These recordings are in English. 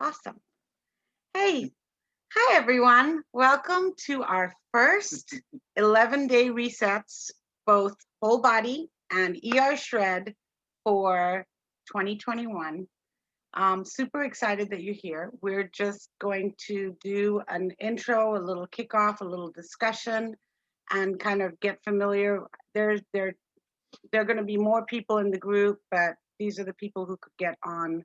Awesome. Hey, hi everyone. Welcome to our first 11-day resets, both whole body and ER shred for 2021. Super excited that you're here. We're just going to do an intro, a little kickoff, a little discussion, and kind of get familiar. There are going to be more people in the group, but these are the people who could get on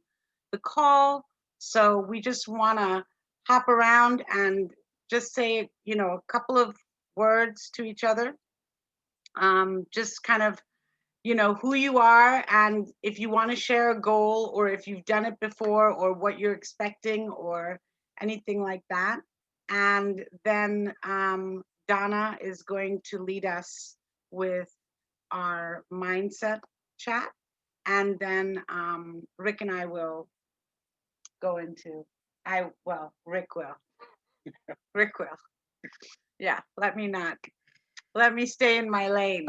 the call. So we just want to hop around and just say, a couple of words to each other. Just kind of, who you are, and if you want to share a goal, or if you've done it before, or what you're expecting, or anything like that. And then Donna is going to lead us with our mindset chat, and then Rick and I will go into Rick will. Rick will. Yeah, let me stay in my lane.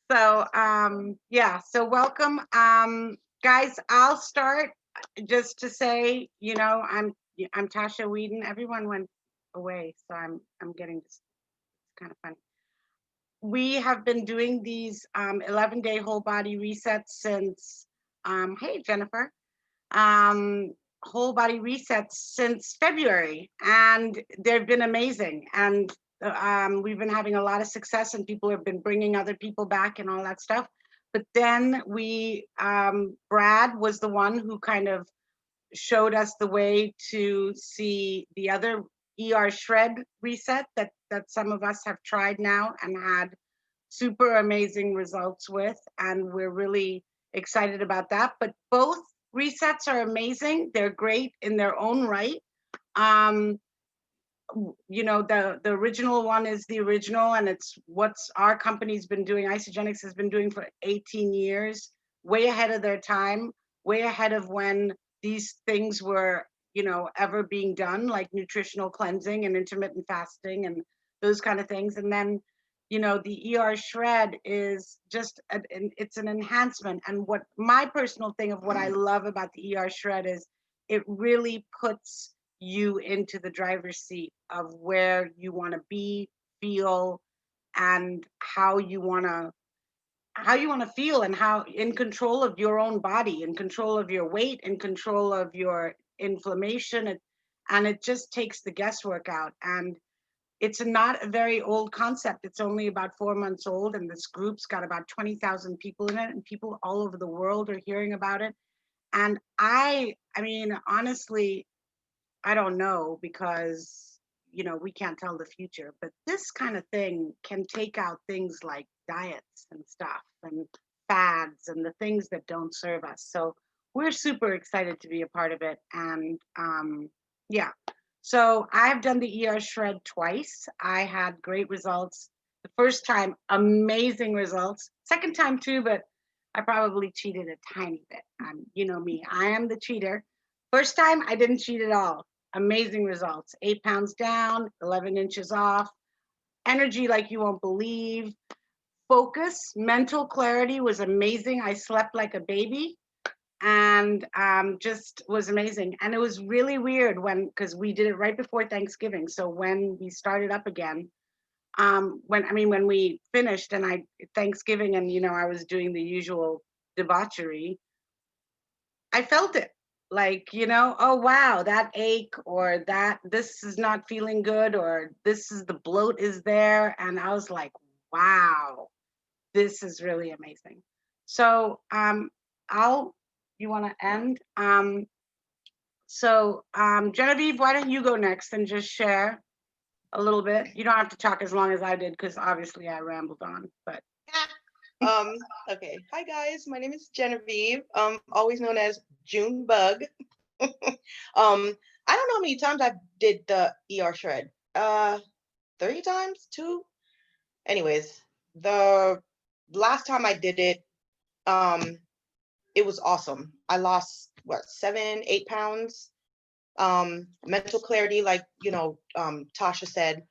So welcome, guys. I'll start just to say, I'm Tasha Whedon. Everyone went away, so I'm getting this. It's kind of funny. We have been doing these 11-day whole body resets since, hey, Jennifer, whole body resets since February, and they've been amazing. And we've been having a lot of success, and people have been bringing other people back and all that stuff. But then Brad was the one who kind of showed us the way to see the other ER shred reset that some of us have tried now and had super amazing results with, and we're really excited about that. But both resets are amazing. They're great in their own right. The original one is the original, and it's what's our company's been doing. Isogenics has been doing for 18 years, way ahead of their time, way ahead of when these things were, ever being done, like nutritional cleansing and intermittent fasting and those kind of things. And then, the ER shred is just it's an enhancement. And what my personal thing of what I love about the ER shred is it really puts you into the driver's seat of where you want to be, feel, and how you want to feel, and how in control of your own body, in control of your weight, in control of your inflammation. And it just takes the guesswork out. And it's not a very old concept. It's only about 4 months old, and this group's got about 20,000 people in it, and people all over the world are hearing about it. And I mean, honestly, I don't know, because, we can't tell the future, but this kind of thing can take out things like diets and stuff and fads and the things that don't serve us. So we're super excited to be a part of it. And yeah, so I've done the ER shred twice. I had great results. The first time, amazing results. Second time too, but I probably cheated a tiny bit. You know me, I am the cheater. First time, I didn't cheat at all. Amazing results. 8 pounds down, 11 inches off, energy like you won't believe. Focus, mental clarity was amazing. I slept like a baby, and just was amazing. And it was really weird because we did it right before Thanksgiving. So when we started up again, when we finished and Thanksgiving, and I was doing the usual debauchery, I felt it. Like, oh wow, that ache, or that this is not feeling good, or this is the bloat is there. And I was like, wow, this is really amazing. So you want to end? Genevieve, why don't you go next and just share a little bit? You don't have to talk as long as I did, because obviously I rambled on, but Okay. Hi guys, my name is Genevieve, always known as June Bug. I don't know how many times I did the ER shred. 3 times, 2. Anyways, the last time I did it, it was awesome. I lost 7, 8 pounds. Mental clarity, like Tasha said.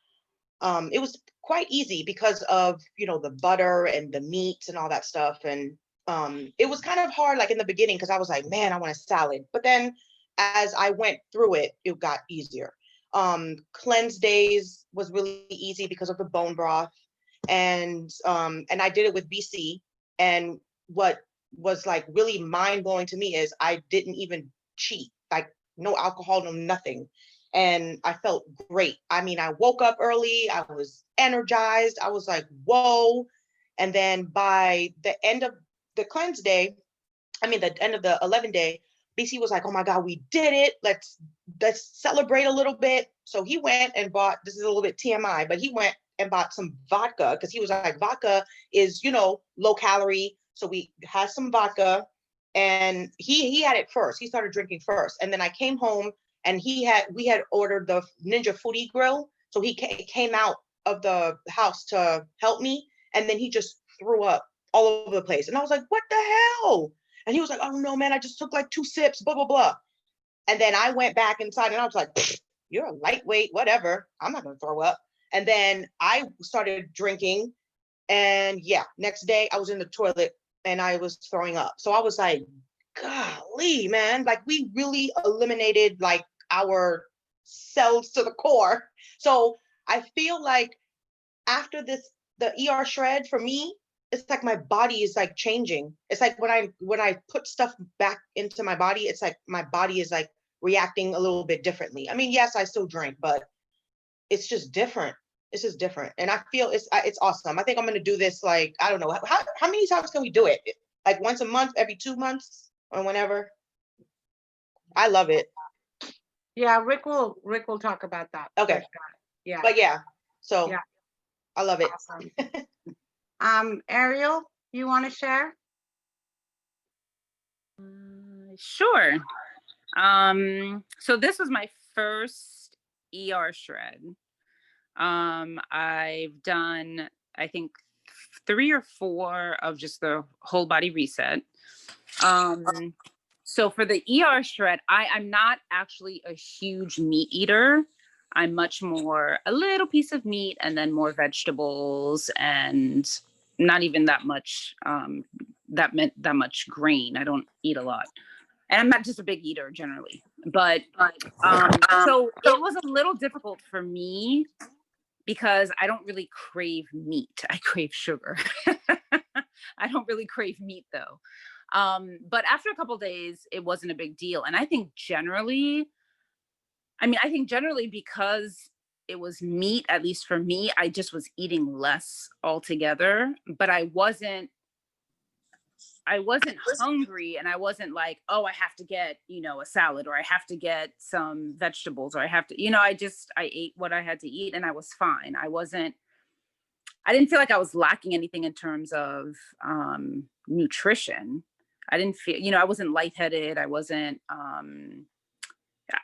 It was quite easy because of the butter and the meat and all that stuff, and It was kind of hard, like in the beginning, because I was like, man, I want a salad. But then as I went through it, it got easier. Cleanse days was really easy because of the bone broth. And I did it with BC. And what was like really mind blowing to me is I didn't even cheat, like no alcohol, no nothing. And I felt great. I mean, I woke up early, I was energized, I was like, whoa. And then by the end of the cleanse day, I mean, the end of the 11 day, BC was like, oh my God, we did it. Let's celebrate a little bit. So he went and bought, this is a little bit TMI, but he went and bought some vodka because he was like, vodka is, low calorie. So we had some vodka and he had it first. He started drinking first. And then I came home and we had ordered the Ninja Foodie Grill. So he came out of the house to help me. And then he just threw up all over the place. And I was like, what the hell? And he was like, oh no, man, I just took like 2 sips, blah, blah, blah. And then I went back inside and I was like, you're a lightweight, whatever. I'm not going to throw up. And then I started drinking. And yeah, next day I was in the toilet and I was throwing up. So I was like, golly, man, like we really eliminated like our cells to the core. So I feel like after this, the ER shred for me, it's like my body is like changing. It's like when I put stuff back into my body, it's like my body is like reacting a little bit differently. I mean, yes, I still drink, but it's just different. It's just different. And I feel it's awesome. I think I'm going to do this. Like, I don't know how many times can we do it? Like once a month, every 2 months or whenever. I love it. Yeah, Rick will talk about that. Okay. Yeah. But yeah, so yeah. I love it. Awesome. Ariel, you want to share? Sure. So this was my first ER shred. I've done, I think, 3 or 4 of just the whole body reset. So for the ER shred, I'm not actually a huge meat eater. I'm much more a little piece of meat and then more vegetables and not even that much that much grain. I don't eat a lot. And I'm not just a big eater generally, but so it was a little difficult for me because I don't really crave meat. I crave sugar. I don't really crave meat though. But after a couple of days, it wasn't a big deal. And I think generally because it was meat, at least for me, I just was eating less altogether, but I wasn't hungry and I wasn't like, oh, I have to get, a salad or I have to get some vegetables or I have to, I ate what I had to eat and I was fine. I didn't feel like I was lacking anything in terms of nutrition. I didn't feel, I wasn't lightheaded.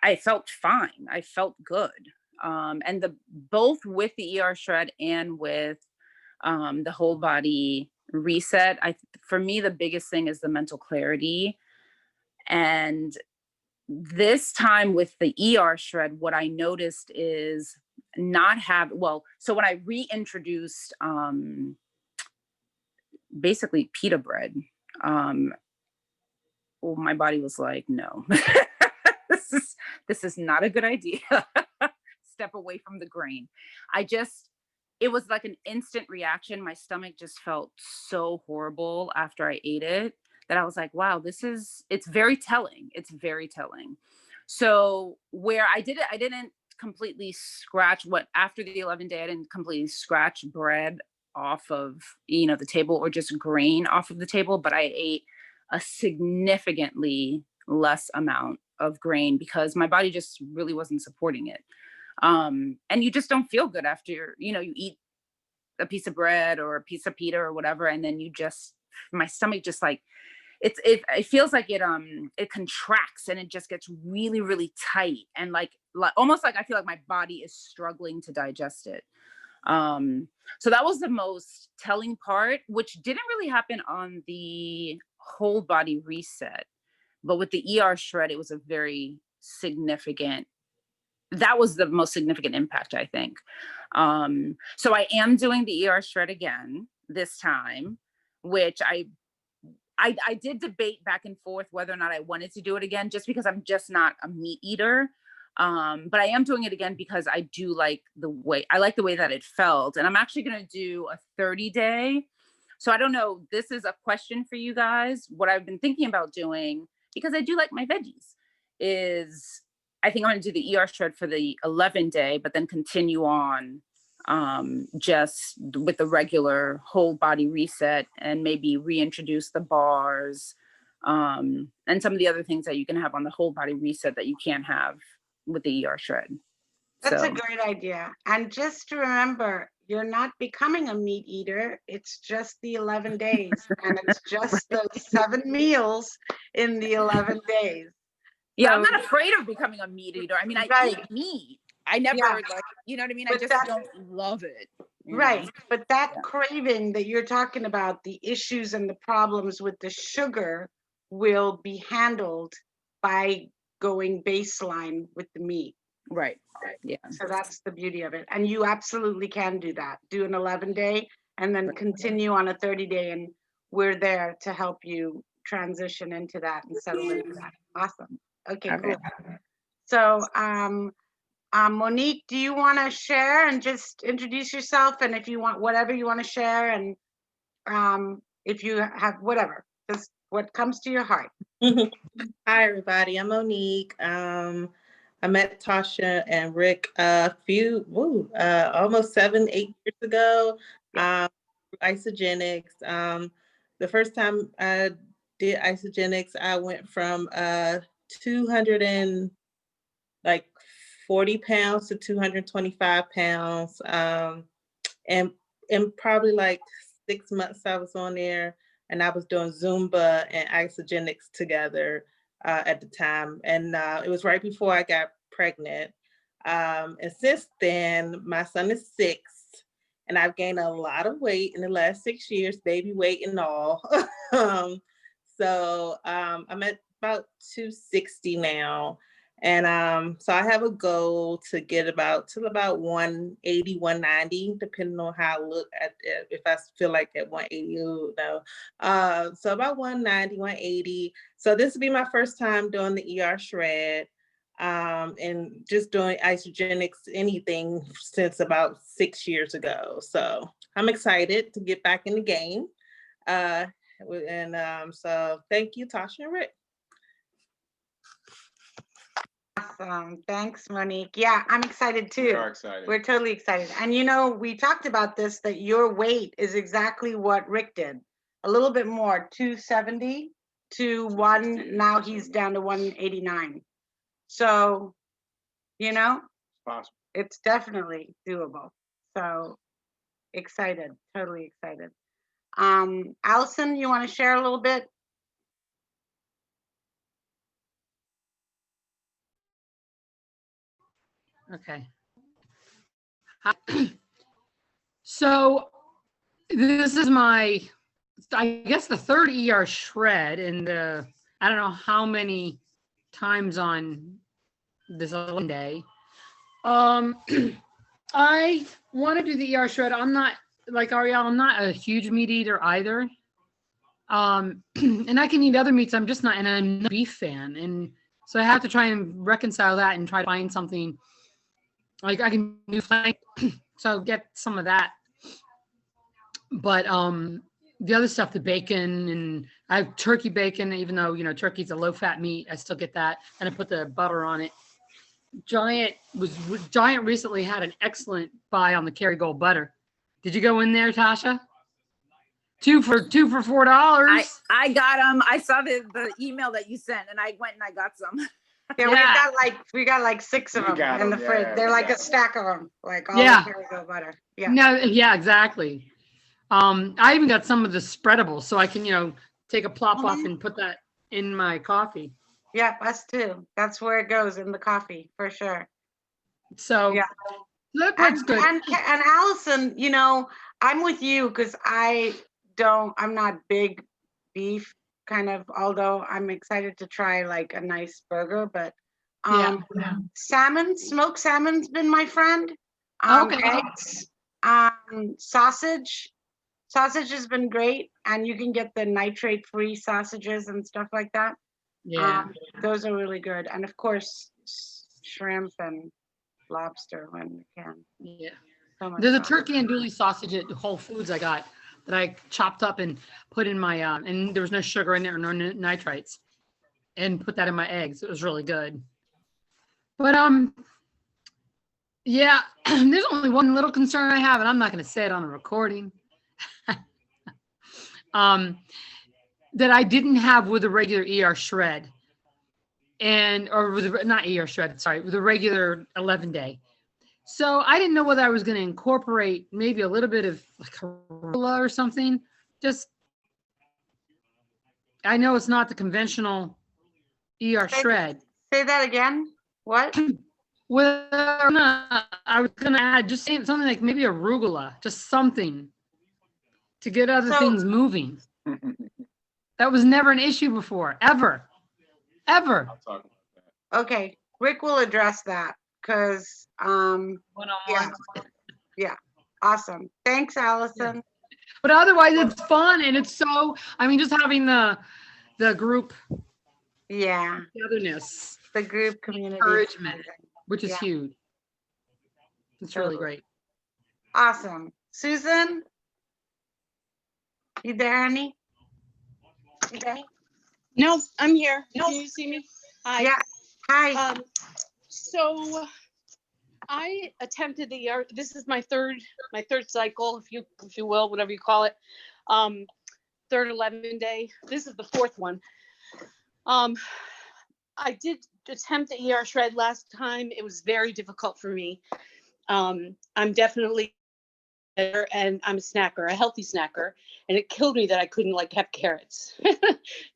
I felt fine. I felt good. And both with the ER shred and with the whole body reset, for me, the biggest thing is the mental clarity. And this time with the ER shred, what I noticed is so when I reintroduced basically pita bread, my body was like, no, this is not a good idea. Step away from the grain. It was like an instant reaction. My stomach just felt so horrible after I ate it that I was like, wow, it's very telling. It's very telling. So where I did it, I didn't completely scratch after the 11th day, I didn't completely scratch bread off of, the table or just grain off of the table, but I ate a significantly less amount of grain because my body just really wasn't supporting it. And you just don't feel good after, you eat a piece of bread or a piece of pita or whatever. And then my stomach just like, it feels like it contracts and it just gets really, really tight. And like almost like I feel like my body is struggling to digest it. So that was the most telling part, which didn't really happen on the whole body reset, but with the ER shred, it was that was the most significant impact, I think. So I am doing the ER shred again this time, which I I did debate back and forth whether or not I wanted to do it again, just because I'm just not a meat eater. But I am doing it again because I do like the way that it felt. And I'm actually going to do a 30-day. So I don't know, this is a question for you guys. What I've been thinking about doing, because I do like my veggies, is I think I'm going to do the ER shred for the 11-day, but then continue on just with the regular whole body reset, and maybe reintroduce the bars and some of the other things that you can have on the whole body reset that you can't have with the ER shred. That's So a great idea. And just to remember, you're not becoming a meat eater. It's just the 11 days, and it's just the 7 meals in the 11 days. yeah, So, I'm not afraid of becoming a meat eater. I mean, I right. eat meat. I never Yeah. like, you know what I mean? But I just that- don't love it. you Right. know? But that Yeah. craving that you're talking about, the issues and the problems with the sugar will be handled by going baseline with the meat. Right. Yeah. So that's the beauty of it. And you absolutely can do that. Do an 11-day and then continue on a 30-day, and we're there to help you transition into that and settle into that. Awesome. Okay, cool. So Monique, do you want to share and just introduce yourself, and if you want whatever you want to share, and if you have whatever, just what comes to your heart. Hi, everybody. I'm Monique. I met Tasha and Rick almost 7-8 years ago. Isogenics. The first time I did Isogenics, I went from 240 pounds to 225 pounds. And in probably like 6 months I was on there, and I was doing Zumba and Isogenics together at the time. And it was right before I got pregnant. And since then, my son is 6, and I've gained a lot of weight in the last 6 years, baby weight and all. So I'm at about 260 now. And so I have a goal to get about 180, 190, depending on how I look at it. If I feel like at 180, no. So about 190, 180. So this will be my first time doing the ER shred, and just doing isogenics, anything since about 6 years ago. So I'm excited to get back in the game. So thank you, Tasha and Rick. Awesome. Thanks, Monique. Yeah, I'm excited too. We are excited. We're totally excited. And you know, we talked about this, that your weight is exactly what Rick did. A little bit more, 270 to 1. Now he's down to 189. So, you know, It's possible. it's definitely doable. So excited, totally excited. Allison, you want to share a little bit? Okay. So this is my, I guess, the third ER shred, and I don't know how many times on this 11 day. I want to do the ER shred. I'm not like Ariel. I'm not a huge meat eater either. And I can eat other meats. I'm just not, and I'm not a beef fan, and so I have to try and reconcile that and try to find something. Like I can do flank, so get some of that. But the other stuff, the bacon, and I have turkey bacon, even though, you know, turkey's a low fat meat, I still get that. And I put the butter on it. Giant recently had an excellent buy on the Kerrygold butter. Did you go in there, Tasha? Two for $4. I got them. I saw the email that you sent, and I went and I got some. Yeah, we got like 6 of We them got in the 'em, fridge. yeah, They're we like a got 'em. stack of them, like all Yeah. the Kerrygold butter. Yeah. No, yeah, exactly. I even got some of the spreadables, so I can, you know, take a plop off and put that in my coffee. Yeah, us too. That's where it goes, in the coffee, for sure. So Yeah. that part's good. And Allison, you know, I'm with you because I'm not big beef kind of, although I'm excited to try like a nice burger, but salmon, smoked salmon's been my friend. Okay. Eggs, sausage. Sausage has been great, and you can get the nitrate-free sausages and stuff like that. Yeah. Those are really good, and of course, shrimp and lobster when we can. Yeah. So much There's a fun. turkey andouille sausage at Whole Foods I got that I chopped up and put in my and there was no sugar in there, no nitrites, and put that in my eggs. It was really good. But yeah, there's only one little concern I have, and I'm not going to say it on a recording. That I didn't have with a regular ER shred, or with not ER shred, sorry, with a regular 11-day. So I didn't know whether I was going to incorporate maybe a little bit of like arugula or something. Just, I know it's not the conventional ER shred. Say that again. What? Whether I was going to add just something like maybe arugula, just something to get other things moving. That was never an issue before, ever. Okay, Rick will address that because yeah, awesome. Thanks, Allison. But otherwise, it's fun, and it's so. I mean, just having the group togetherness, the group community encouragement, which is huge. It's really great. Awesome. Susan, you there, honey? You there? No, I'm here. Can you see me? Hi. Yeah. Hi. So I attempted the ER. This is my third cycle, if you will, whatever you call it. Third 11-day. This is the fourth one. I did attempt the ER shred last time. It was very difficult for me. I'm definitely better, and I'm a snacker, a healthy snacker, and it killed me that I couldn't like have carrots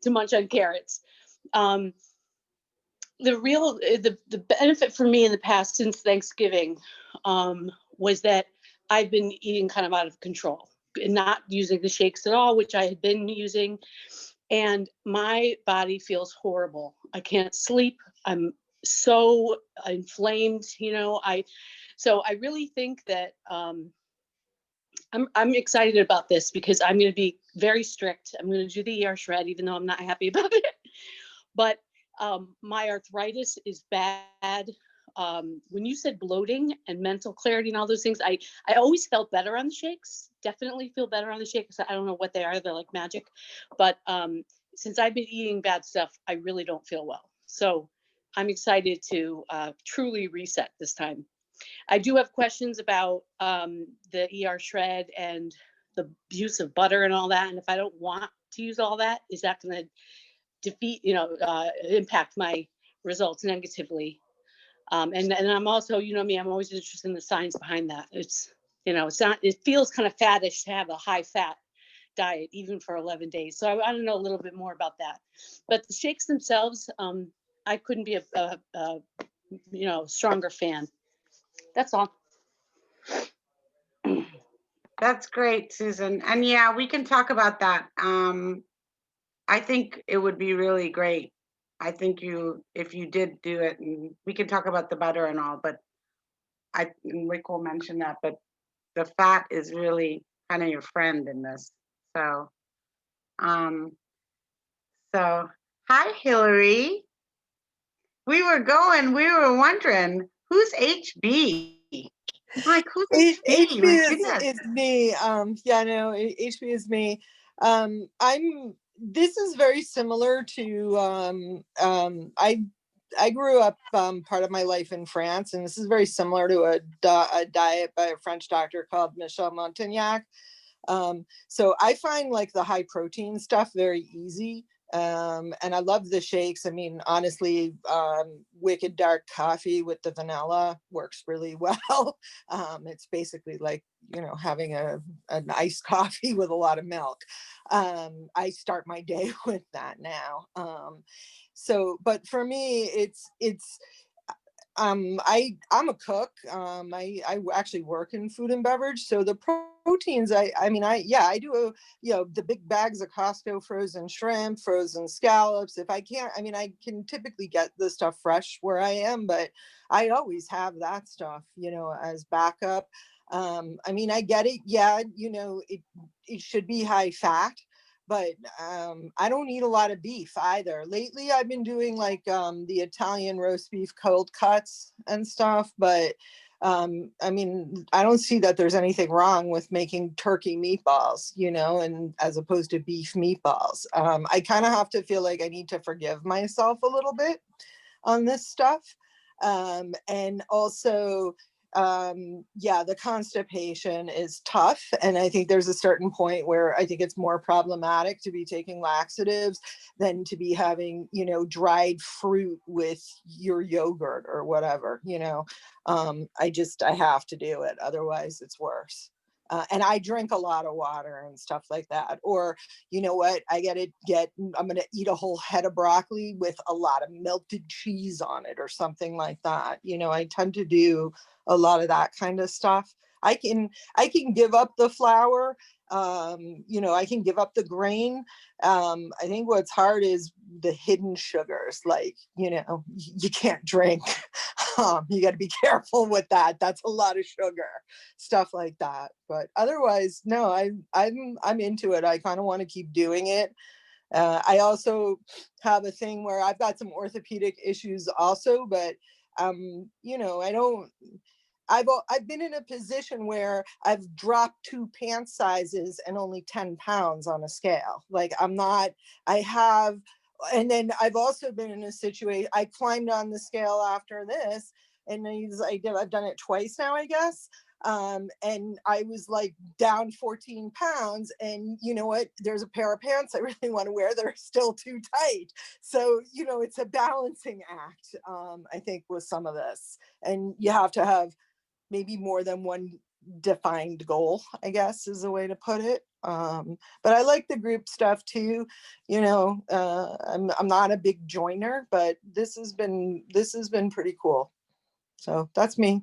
to munch on carrots. The benefit for me in the past since Thanksgiving was that I've been eating kind of out of control and not using the shakes at all, which I had been using. And my body feels horrible. I can't sleep. I'm so inflamed, so I really think that I'm excited about this because I'm going to be very strict. I'm going to do the ER shred, even though I'm not happy about it. But my arthritis is bad. When you said bloating and mental clarity and all those things, I always felt better on the shakes. Definitely feel better on the shakes. I don't know what they are. They're like magic. But since I've been eating bad stuff, I really don't feel well. So I'm excited to truly reset this time. I do have questions about the ER shred and the use of butter and all that. And if I don't want to use all that, is that going to defeat, impact my results negatively? And I'm also, me, I'm always interested in the science behind that. It's not, it feels kind of fattish to have a high fat diet, even for 11 days. So I want to know a little bit more about that. But the shakes themselves, I couldn't be a stronger fan. That's all. That's great, Susan. And yeah, we can talk about that. I think it would be really great. I think if you did do it, and we can talk about the butter and all, but Rick will mention that, but the fat is really kind of your friend in this. So, hi, Hillary. We were wondering, who's HB? Like, who's HB? HB is me. Yeah, no, HB is me. This is very similar to, I grew up part of my life in France, and this is very similar to a diet by a French doctor called Michel Montagnac. So I find like the high protein stuff very easy. And I love the shakes. I mean, honestly, wicked dark coffee with the vanilla works really well. It's basically like, having an iced coffee with a lot of milk. I start my day with that now. But for me, it's I'm a cook. I actually work in food and beverage. So the proteins, I do, the big bags of Costco frozen shrimp, frozen scallops. If I can't, I can typically get the stuff fresh where I am, but I always have that stuff, as backup. I mean, I get it. Yeah, you know, it should be high fat, but I don't eat a lot of beef either. Lately, I've been doing like the Italian roast beef cold cuts and stuff, but I mean, I don't see that there's anything wrong with making turkey meatballs, you know, and as opposed to beef meatballs. I kind of have to feel like I need to forgive myself a little bit on this stuff. And also, yeah, the constipation is tough. And I think there's a certain point where I think it's more problematic to be taking laxatives than to be having, you know, dried fruit with your yogurt or whatever, you know. I have to do it. Otherwise it's worse. And I drink a lot of water and stuff like that. Or, you know what, I'm going to eat a whole head of broccoli with a lot of melted cheese on it or something like that. You know, I tend to do a lot of that kind of stuff. I can give up the flour. You know, I can give up the grain. I think what's hard is the hidden sugars, like, you know, you can't drink. You got to be careful with that. That's a lot of sugar, stuff like that. But otherwise, no, I'm into it. I kind of want to keep doing it. I also have a thing where I've got some orthopedic issues also, but you know, I've been in a position where I've dropped 2 pant sizes and only 10 pounds on a scale. Like and then I've also been in a situation, I climbed on the scale after this, and I've done it twice now, I guess. And I was like down 14 pounds, and you know what, there's a pair of pants I really want to wear that are still too tight. So, you know, it's a balancing act, I think, with some of this. And you have to have maybe more than one defined goal, I guess is a way to put it. But I like the group stuff too. You know, I'm not a big joiner, but this has been pretty cool. So that's me.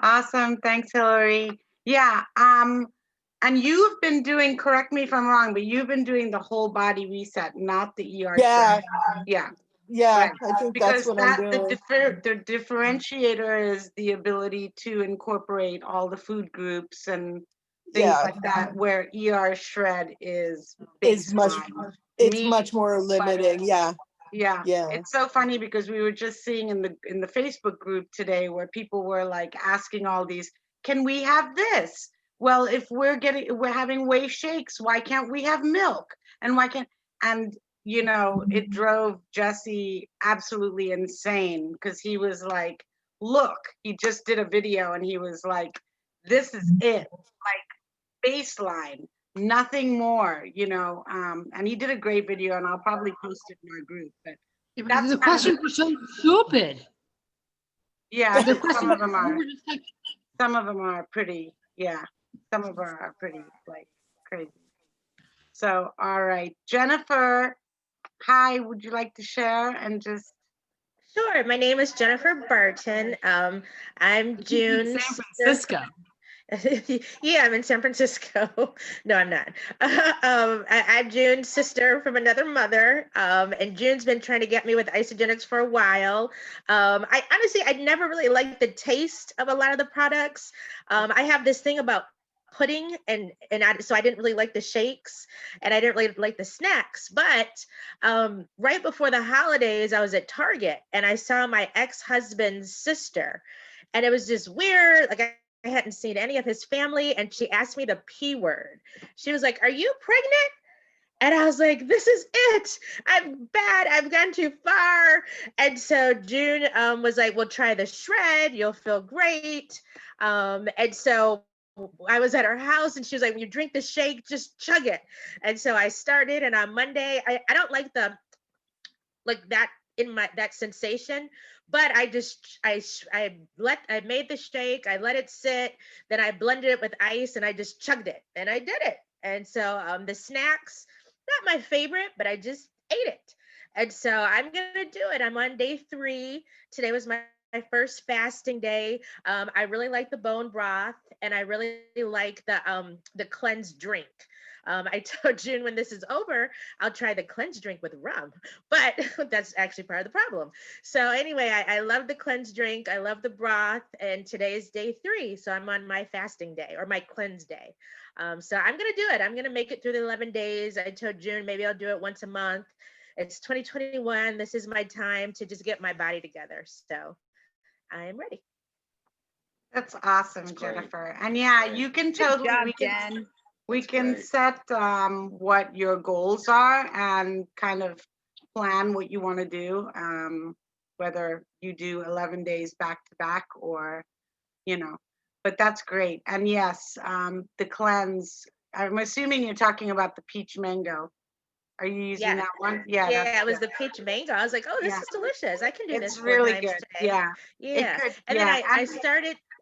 Awesome. Thanks, Hillary. Yeah. And you've been doing, correct me if I'm wrong, but you've been doing the whole body reset, not the ER Yeah. shred. Yeah. Yeah, Right. I think Because that's what I'm doing. the differentiator is the ability to incorporate all the food groups and things Yeah, like that, where ER shred is it's baseline. it's Meat, much more limiting. Yeah, yeah, yeah, it's so funny because we were just seeing in the Facebook group today where people were like asking all these, can we have this? Well, if we're having whey shakes, why can't we have milk? And why can't, and you know, it drove Jesse absolutely insane because he was like, look, he just did a video and he was like, this is it, like baseline, nothing more, you know. And he did a great video and I'll probably post it in our group, but Yeah, but that's the kind of questions were so stupid. yeah, The some questions of them are. were just like, Some of them are pretty, yeah. Some of them are pretty like crazy. So, all right, Jennifer, hi, would you like to share and just Sure. My name is Jennifer Barton. I'm in June's San sister. Francisco. Yeah, I'm in San Francisco. No, I'm not. I'm June's sister from another mother. And June's been trying to get me with Isogenics for a while. I honestly, I never really liked the taste of a lot of the products. I have this thing about pudding so I didn't really like the shakes and I didn't really like the snacks. But right before the holidays, I was at Target and I saw my ex-husband's sister. And it was just weird. Like I hadn't seen any of his family. And she asked me the P word. She was like, are you pregnant? And I was like, this is it. I'm bad. I've gone too far. And so June was like, well, try the shred. You'll feel great. And so I was at her house and she was like, when you drink the shake, just chug it. And so I started, and on Monday, I don't like that in that sensation, but I made the shake, I let it sit, then I blended it with ice and I just chugged it and I did it. And so the snacks, not my favorite, but I just ate it. And so I'm gonna do it. I'm on day 3. Today was my first fasting day. I really like the bone broth and I really like the cleanse drink. I told June when this is over, I'll try the cleanse drink with rum, but that's actually part of the problem. So anyway, I love the cleanse drink. I love the broth. And today is day 3. So I'm on my fasting day or my cleanse day. So I'm going to do it. I'm going to make it through the 11 days. I told June, maybe I'll do it once a month. It's 2021. This is my time to just get my body together. So I am ready. That's awesome, That's great. Jennifer. And yeah, you can Good totally, job, we can, Jen. we That's can great. set what your goals are and kind of plan what you want to do, whether you do 11 days back to back or, you know, but that's great. And yes, the cleanse, I'm assuming you're talking about the peach mango. Are you using Yeah. that one? Yeah, Yeah, that's it was good. the peach mango. I was like, oh, this Yeah, is delicious. I can do it's this 4 really times good. today. Yeah, it Yeah. could. And then Yeah,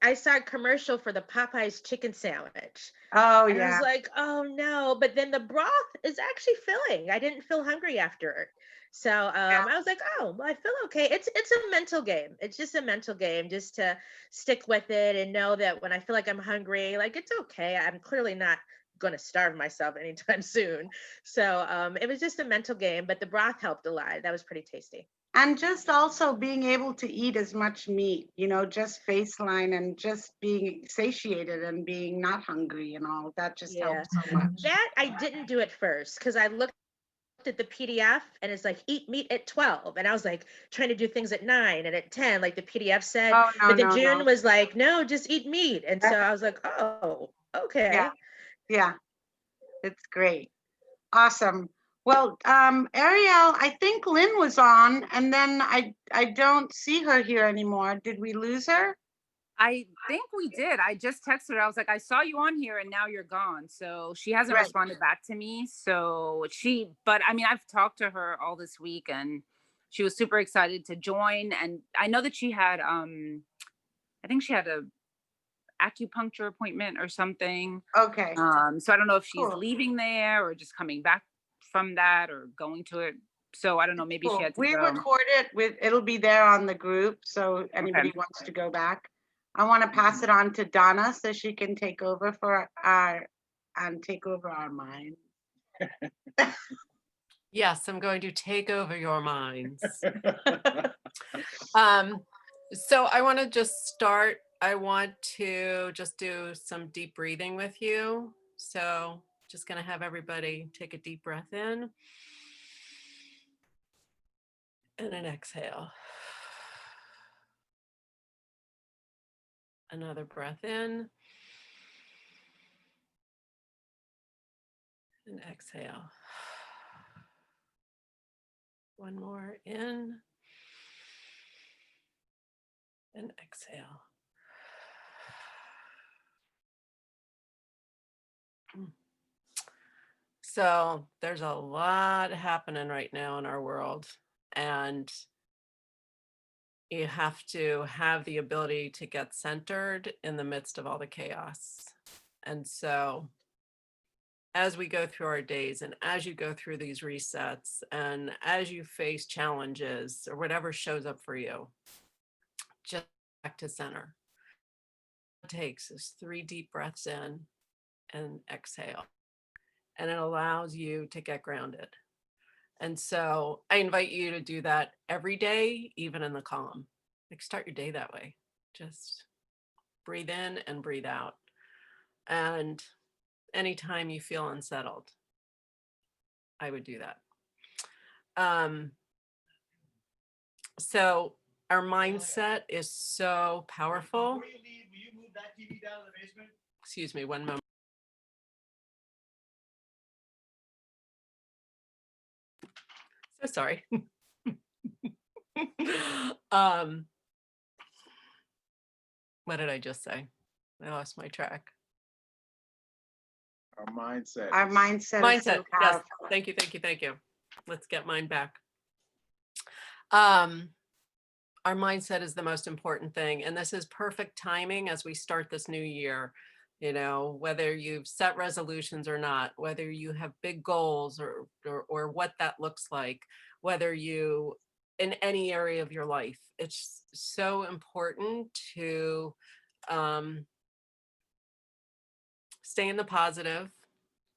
I saw a commercial for the Popeyes chicken sandwich. oh And I was yeah, like, oh no. But then the broth is actually filling. I didn't feel hungry after it. So yeah. I was like, oh, well, I feel okay. It's a mental game. It's just a mental game just to stick with it and know that when I feel like I'm hungry, like it's okay. I'm clearly not going to starve myself anytime soon. So it was just a mental game, but the broth helped a lot. That was pretty tasty. And just also being able to eat as much meat, you know, just baseline and just being satiated and being not hungry and all that just Yeah. helps so much. That I didn't do at first because I looked at the PDF and it's like eat meat at 12. And I was like trying to do things at 9 and at 10, like the PDF said. Oh, no, But then no, no. June was like, no, just eat meat. And so I was like, oh, Yeah, okay. yeah, it's great. Awesome. Well, Ariel, I think Lynn was on and then I don't see her here anymore. Did we lose her? I think we did. I just texted her. I was like, I saw you on here and now you're gone. So she hasn't Right. responded back to me. But I mean, I've talked to her all this week and she was super excited to join. And I know that she had, I think she had a acupuncture appointment or something. Okay, So I don't know if she's cool. leaving there or just coming back from that or going to it. So I don't know. Maybe she Cool. had to We go. record it with, it'll be there on the group. So anybody Okay. wants to go back. I want to pass it on to Donna so she can take over for our, and take over our mind. Yes, I'm going to take over your minds. So I want to just start. I want to just do some deep breathing with you. So just going to have everybody take a deep breath in and an exhale. Another breath in and exhale. One more in and exhale. So there's a lot happening right now in our world, and you have to have the ability to get centered in the midst of all the chaos. And so as we go through our days and as you go through these resets and as you face challenges or whatever shows up for you, just back to center. What it takes is 3 deep breaths in and exhale. And it allows you to get grounded. And so I invite you to do that every day, even in the calm. Like start your day that way. Just breathe in and breathe out. And anytime you feel unsettled, I would do that. So our mindset is so powerful. Before you leave, will you move that TV down to the basement? Excuse me, one moment. So sorry. What did I just say? I lost my track. Our mindset. Our mindset is so Mindset. Yes. powerful. Thank you. Thank you. Thank you. Let's get mine back. Our mindset is the most important thing. And this is perfect timing as we start this new year. You know, whether you've set resolutions or not, whether you have big goals or what that looks like, whether you in any area of your life, it's so important to stay in the positive,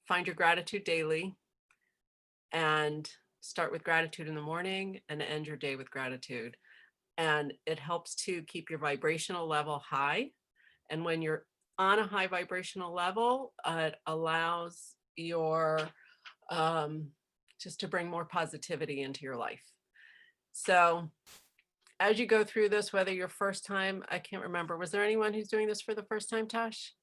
find your gratitude daily and start with gratitude in the morning and end your day with gratitude. And it helps to keep your vibrational level high. And when you're on a high vibrational level, it allows your just to bring more positivity into your life. So as you go through this, whether your first time, I can't remember, was there anyone who's doing this for the first time, Tosh?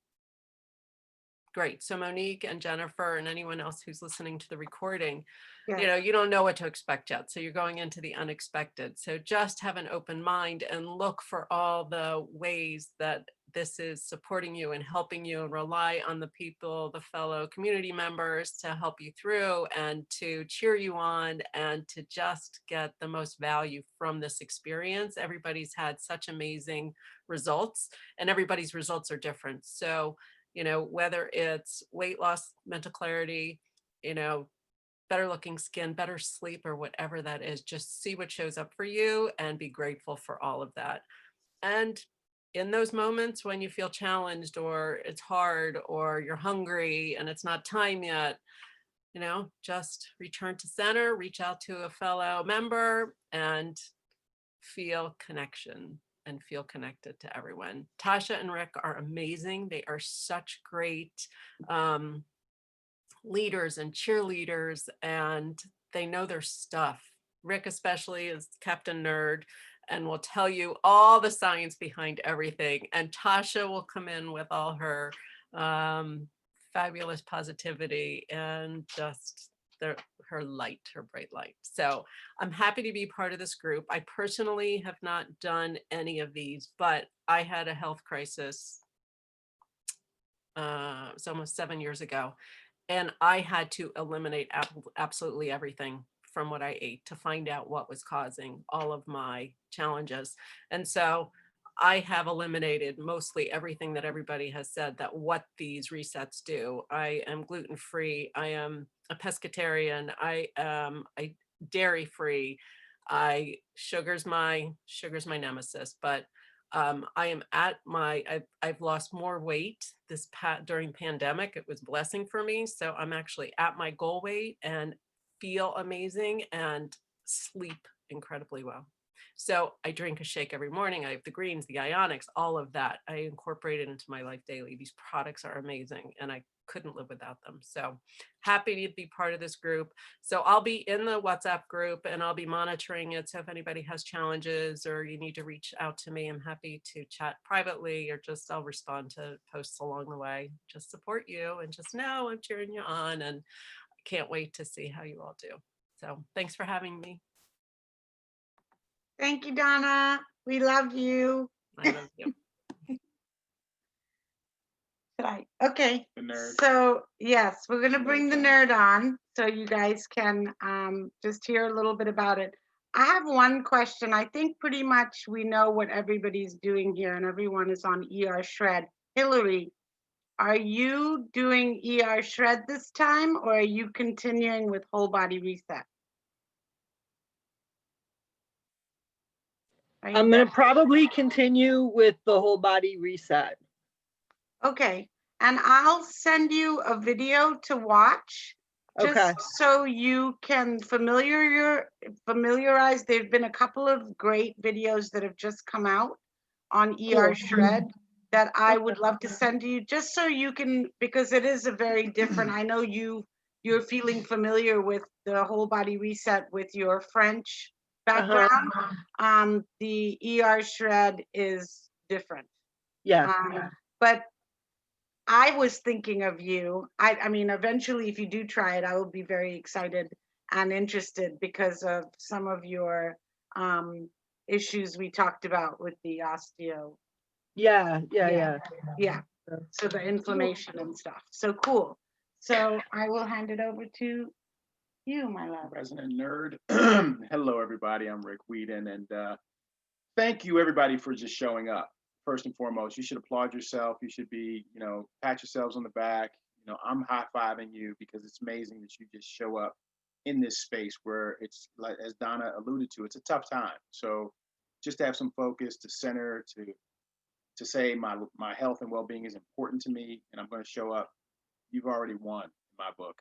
Great. So Monique and Jennifer and anyone else who's listening to the recording, Yeah. you know, you don't know what to expect yet. So you're going into the unexpected. So just have an open mind and look for all the ways that this is supporting you and helping you, and rely on the people, the fellow community members to help you through and to cheer you on and to just get the most value from this experience. Everybody's had such amazing results and everybody's results are different. So, you know, whether it's weight loss, mental clarity, you know, better looking skin, better sleep, or whatever that is, just see what shows up for you and be grateful for all of that. And in those moments when you feel challenged or it's hard or you're hungry and it's not time yet, you know, just return to center, reach out to a fellow member and feel connection and feel connected to everyone. Tasha and Rick are amazing. They are such great leaders and cheerleaders, and they know their stuff. Rick especially is Captain Nerd and will tell you all the science behind everything. And Tasha will come in with all her fabulous positivity and just her light, her bright light. So I'm happy to be part of this group. I personally have not done any of these, but I had a health crisis. It was almost 7 years ago. And I had to eliminate absolutely everything from what I ate to find out what was causing all of my challenges. And so I have eliminated mostly everything that everybody has said that what these resets do. I am gluten-free. I am a pescatarian. I am dairy-free. Sugar's my nemesis, but I am at I've lost more weight during pandemic. It was a blessing for me. So I'm actually at my goal weight and feel amazing and sleep incredibly well. So I drink a shake every morning. I have the greens, the ionics, all of that. I incorporate it into my life daily. These products are amazing and I couldn't live without them. So happy to be part of this group. So I'll be in the WhatsApp group and I'll be monitoring it. So if anybody has challenges or you need to reach out to me, I'm happy to chat privately or just I'll respond to posts along the way. Just support you and just know I'm cheering you on and I can't wait to see how you all do. So thanks for having me. Thank you, Donna. We love you. I love you. Okay. The nerd. So yes, we're gonna bring the nerd on so you guys can just hear a little bit about it. I have one question. I think pretty much we know what everybody's doing here and everyone is on ER Shred. Hillary, are you doing ER Shred this time or are you continuing with Whole Body Reset? I'm going to probably continue with the Whole Body Reset. Okay, and I'll send you a video to watch just so you can familiarize. There've been a couple of great videos that have just come out on ER Shred that I would love to send to you just so you can, because it is a very different, I know you're feeling familiar with the Whole Body Reset with your French background. The ER Shred is different. Yeah. But I was thinking of you. I mean, eventually, if you do try it, I will be very excited and interested because of some of your issues we talked about with the osteo. Yeah. So the inflammation and stuff. So cool. So I will hand it over to you, my love. President Nerd. Hello, everybody. I'm Rick Whedon, and thank you, everybody, for just showing up. First and foremost, you should applaud yourself. You should be, pat yourselves on the back. I'm high-fiving you because it's amazing that you just show up in this space where it's, like as Donna alluded to, it's a tough time. So just to have some focus, to center, to say my health and well-being is important to me, and I'm going to show up. You've already won. my book.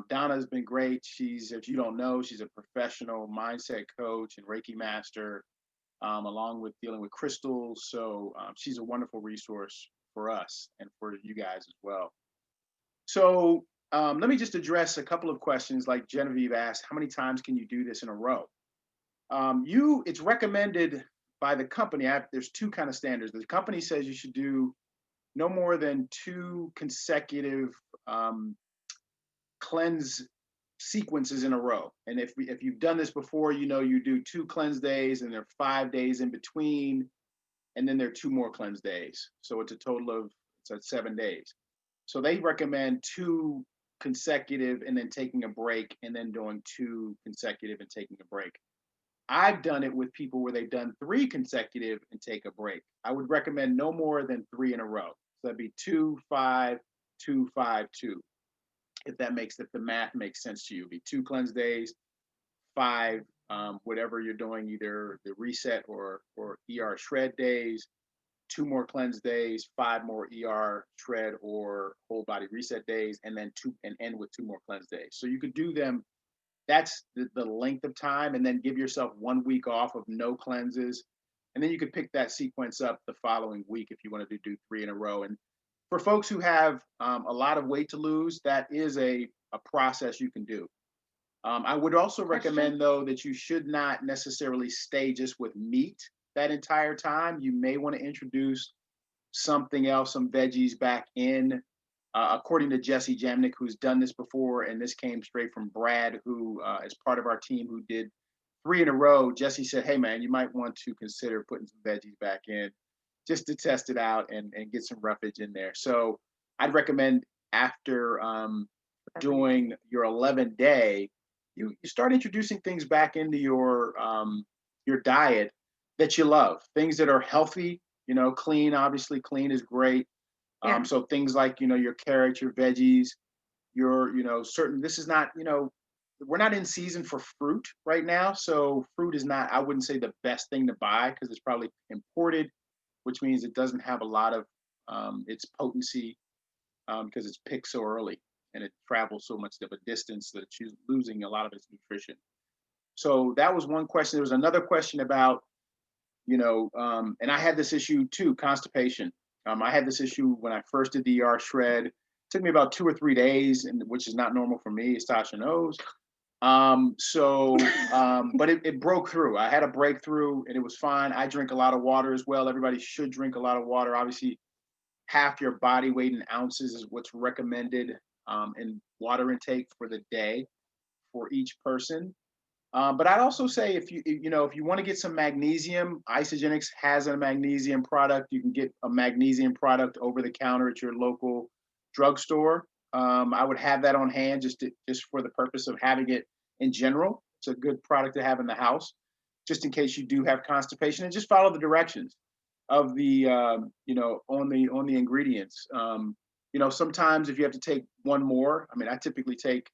Donna has been great. She's, if you don't know, she's a professional mindset coach and Reiki master, along with dealing with crystals. So she's a wonderful resource for us and for you guys as well. So let me just address a couple of questions. Like Genevieve asked, how many times can you do this in a row? It's recommended by the company. There's two kind of standards. The company says you should do no more than 2 consecutive cleanse sequences in a row. And if you've done this before, you know you do 2 cleanse days and there are 5 days in between, and then there are 2 more cleanse days. So it's a total of 7 days. So they recommend 2 consecutive and then taking a break, and then doing 2 consecutive and taking a break. I've done it with people where they've done 3 consecutive and take a break. I would recommend no more than 3 in a row. So that'd be 2, 5, 2, 5, 2. If the math makes sense to you, it'd be 2 cleanse days, 5, whatever you're doing, either the reset or ER shred days, 2 more cleanse days, 5 more ER shred or whole body reset days, and then end with 2 more cleanse days. So you could do them. That's the length of time, and then give yourself 1 week off of no cleanses. And then you could pick that sequence up the following week if you wanted to do 3 in a row. And for folks who have a lot of weight to lose, that is a process you can do. I would also recommend, though, that you should not necessarily stay just with meat that entire time. You may want to introduce something else, some veggies back in. According to Jesse Jamnick, who's done this before, and this came straight from Brad, who is part of our team, who did 3 in a row. Jesse said, hey, man, you might want to consider putting some veggies back in just to test it out and get some roughage in there. So I'd recommend after doing your 11th day, you start introducing things back into your diet that you love, things that are healthy, clean. Obviously, clean is great. Yeah. So things like, your carrots, your veggies, your, certain, this is not, we're not in season for fruit right now. So fruit is not, I wouldn't say the best thing to buy, because it's probably imported, which means it doesn't have a lot of its potency, because it's picked so early and it travels so much of a distance that it's losing a lot of its nutrition. So that was one question. There was another question about, and I had this issue too, constipation. I had this issue when I first did the ER shred. It took me about 2 or 3 days, which is not normal for me, as Tasha knows. But it broke through. I had a breakthrough and it was fine. I drink a lot of water as well. Everybody should drink a lot of water. Obviously, half your body weight in ounces is what's recommended in water intake for the day for each person. But I'd also say if you want to get some magnesium, Isagenix has a magnesium product. You can get a magnesium product over the counter at your local drugstore. I would have that on hand just for the purpose of having it in general. It's a good product to have in the house, just in case you do have constipation, and just follow the directions of the on the ingredients. Sometimes if you have to take one more, I typically take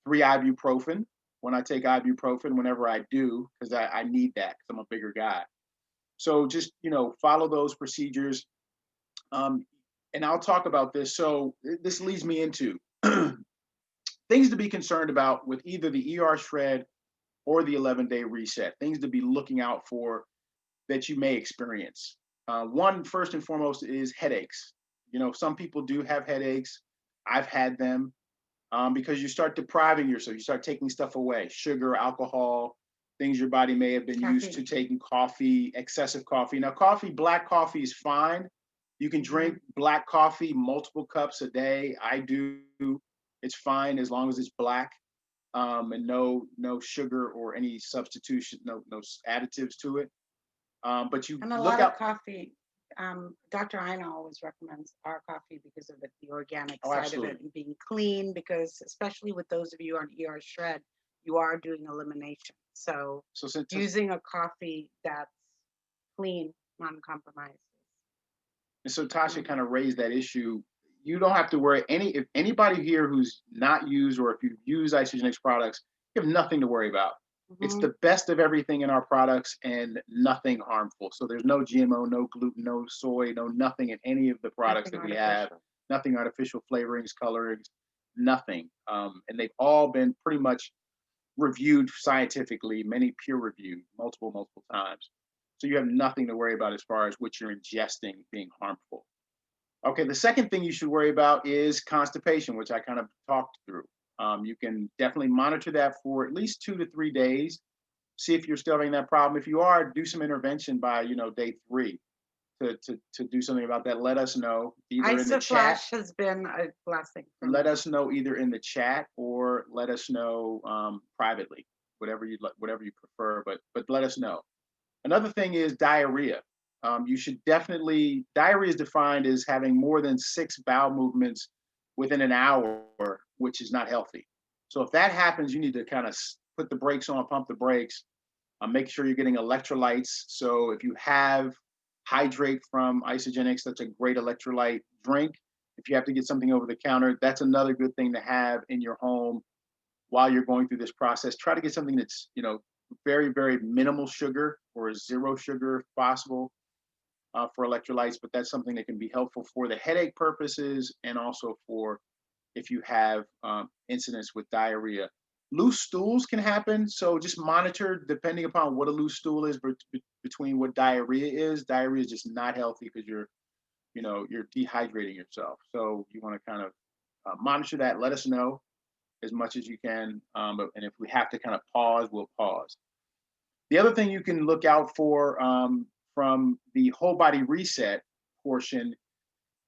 3 ibuprofen. When I take ibuprofen, whenever I do, because I need that because I'm a bigger guy. So just, follow those procedures. And I'll talk about this. So this leads me into things to be concerned about with either the ER shred or the 11-day reset, things to be looking out for that you may experience. One, first and foremost, is headaches. Some people do have headaches. I've had them. Because you start depriving yourself, you start taking stuff away, sugar, alcohol, things your body may have been used to taking, coffee, excessive coffee. Now, black coffee is fine. You can drink black coffee multiple cups a day. I do. It's fine as long as it's black, and no sugar or any substitution, no additives to it. But you and a look lot out. of coffee. Dr. Ina always recommends our coffee because of the organic Oh, side absolutely. of it and being clean, because especially with those of you on ER shred, you are doing elimination. So since using a coffee that's clean, non-compromised. And so Tasha kind of raised that issue. You don't have to worry. If anybody here who's not used, or if you use Isagenix products, you have nothing to worry about. It's the best of everything in our products and nothing harmful. So there's no GMO, no gluten, no soy, no nothing in any of the products that we have. Nothing artificial flavorings, colorings, nothing. And they've all been pretty much reviewed scientifically, many peer reviewed, multiple times. So you have nothing to worry about as far as what you're ingesting being harmful. Okay, the second thing you should worry about is constipation, which I kind of talked through. You can definitely monitor that for at least 2 to 3 days. See if you're still having that problem. If you are, do some intervention by day 3 to do something about that. Let us know either in the chat. Isoflash has been a blessing. Let us know either in the chat or let us know privately, whatever you prefer. But let us know. Another thing is diarrhea. You should definitely, diarrhea is defined as having more than 6 bowel movements within an hour, which is not healthy. So if that happens, you need to kind of put the brakes on, pump the brakes, make sure you're getting electrolytes. So if you have hydrate from Isagenix, that's a great electrolyte drink. If you have to get something over the counter, that's another good thing to have in your home while you're going through this process. Try to get something that's, very, very minimal sugar or 0 sugar if possible for electrolytes, but that's something that can be helpful for the headache purposes and also for if you have incidents with diarrhea. Loose stools can happen, so just monitor depending upon what a loose stool is between what diarrhea is. Diarrhea is just not healthy because you're dehydrating yourself. So you want to kind of monitor that. Let us know as much as you can. And if we have to kind of pause, we'll pause. The other thing you can look out for from the whole body reset portion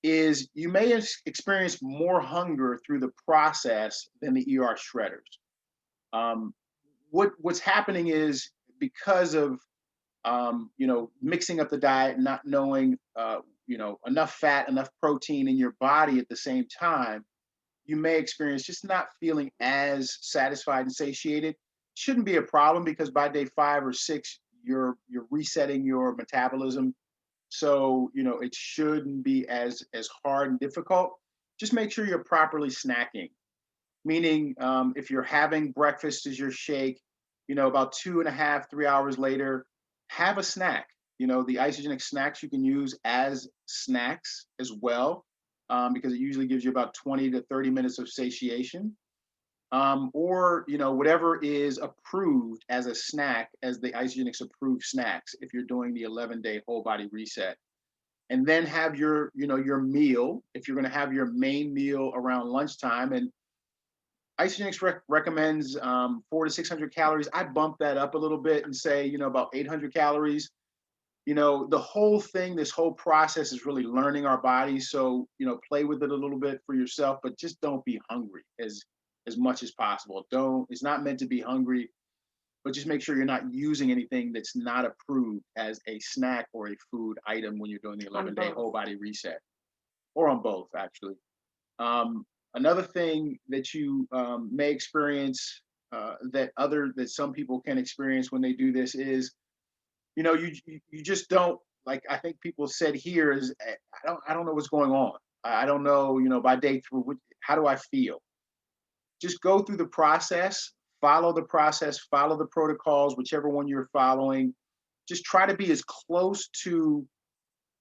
is you may experience more hunger through the process than the ER shredders. What's happening is because of mixing up the diet, not knowing enough fat, enough protein in your body at the same time, you may experience just not feeling as satisfied and satiated. Shouldn't be a problem because by day 5 or 6, you're resetting your metabolism. So, it shouldn't be as hard and difficult. Just make sure you're properly snacking. Meaning, if you're having breakfast as your shake, about 2.5, 3 hours later, have a snack. The isogenic snacks you can use as snacks as well, because it usually gives you about 20 to 30 minutes of satiation. Or whatever is approved as a snack as the Isagenix approved snacks if you're doing the 11-day whole body reset. And then have your your meal if you're going to have your main meal around lunchtime. And Isagenix recommends 400 to 600 calories. I bump that up a little bit and say about 800 calories. The whole thing, this whole process is really learning our bodies. So play with it a little bit for yourself, but just don't be hungry as much as possible. It's not meant to be hungry, but just make sure you're not using anything that's not approved as a snack or a food item when you're doing the 11-day whole body reset, or on both actually. Another thing that you may experience that some people can experience when they do this is, you just don't, like I think people said here, is I don't know what's going on. I don't know, by day 3, how do I feel? Just go through the process, follow the process, follow the protocols, whichever one you're following. Just try to be as close to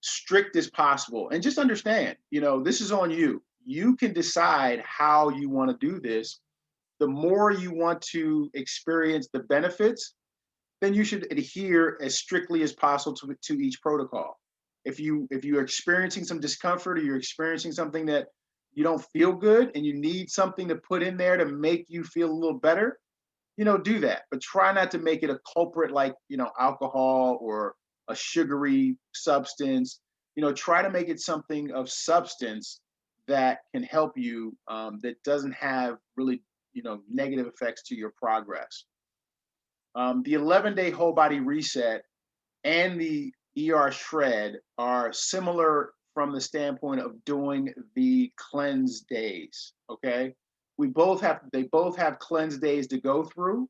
strict as possible. And just understand, this is on you. You can decide how you want to do this. The more you want to experience the benefits, then you should adhere as strictly as possible to each protocol. If you're experiencing some discomfort or you're experiencing something that you don't feel good and you need something to put in there to make you feel a little better, do that. But try not to make it a culprit like, alcohol or a sugary substance. Try to make it something of substance that can help you, that doesn't have really, negative effects to your progress. The 11-day whole body reset and the ER shred are similar from the standpoint of doing the cleanse days. Okay, they both have cleanse days to go through.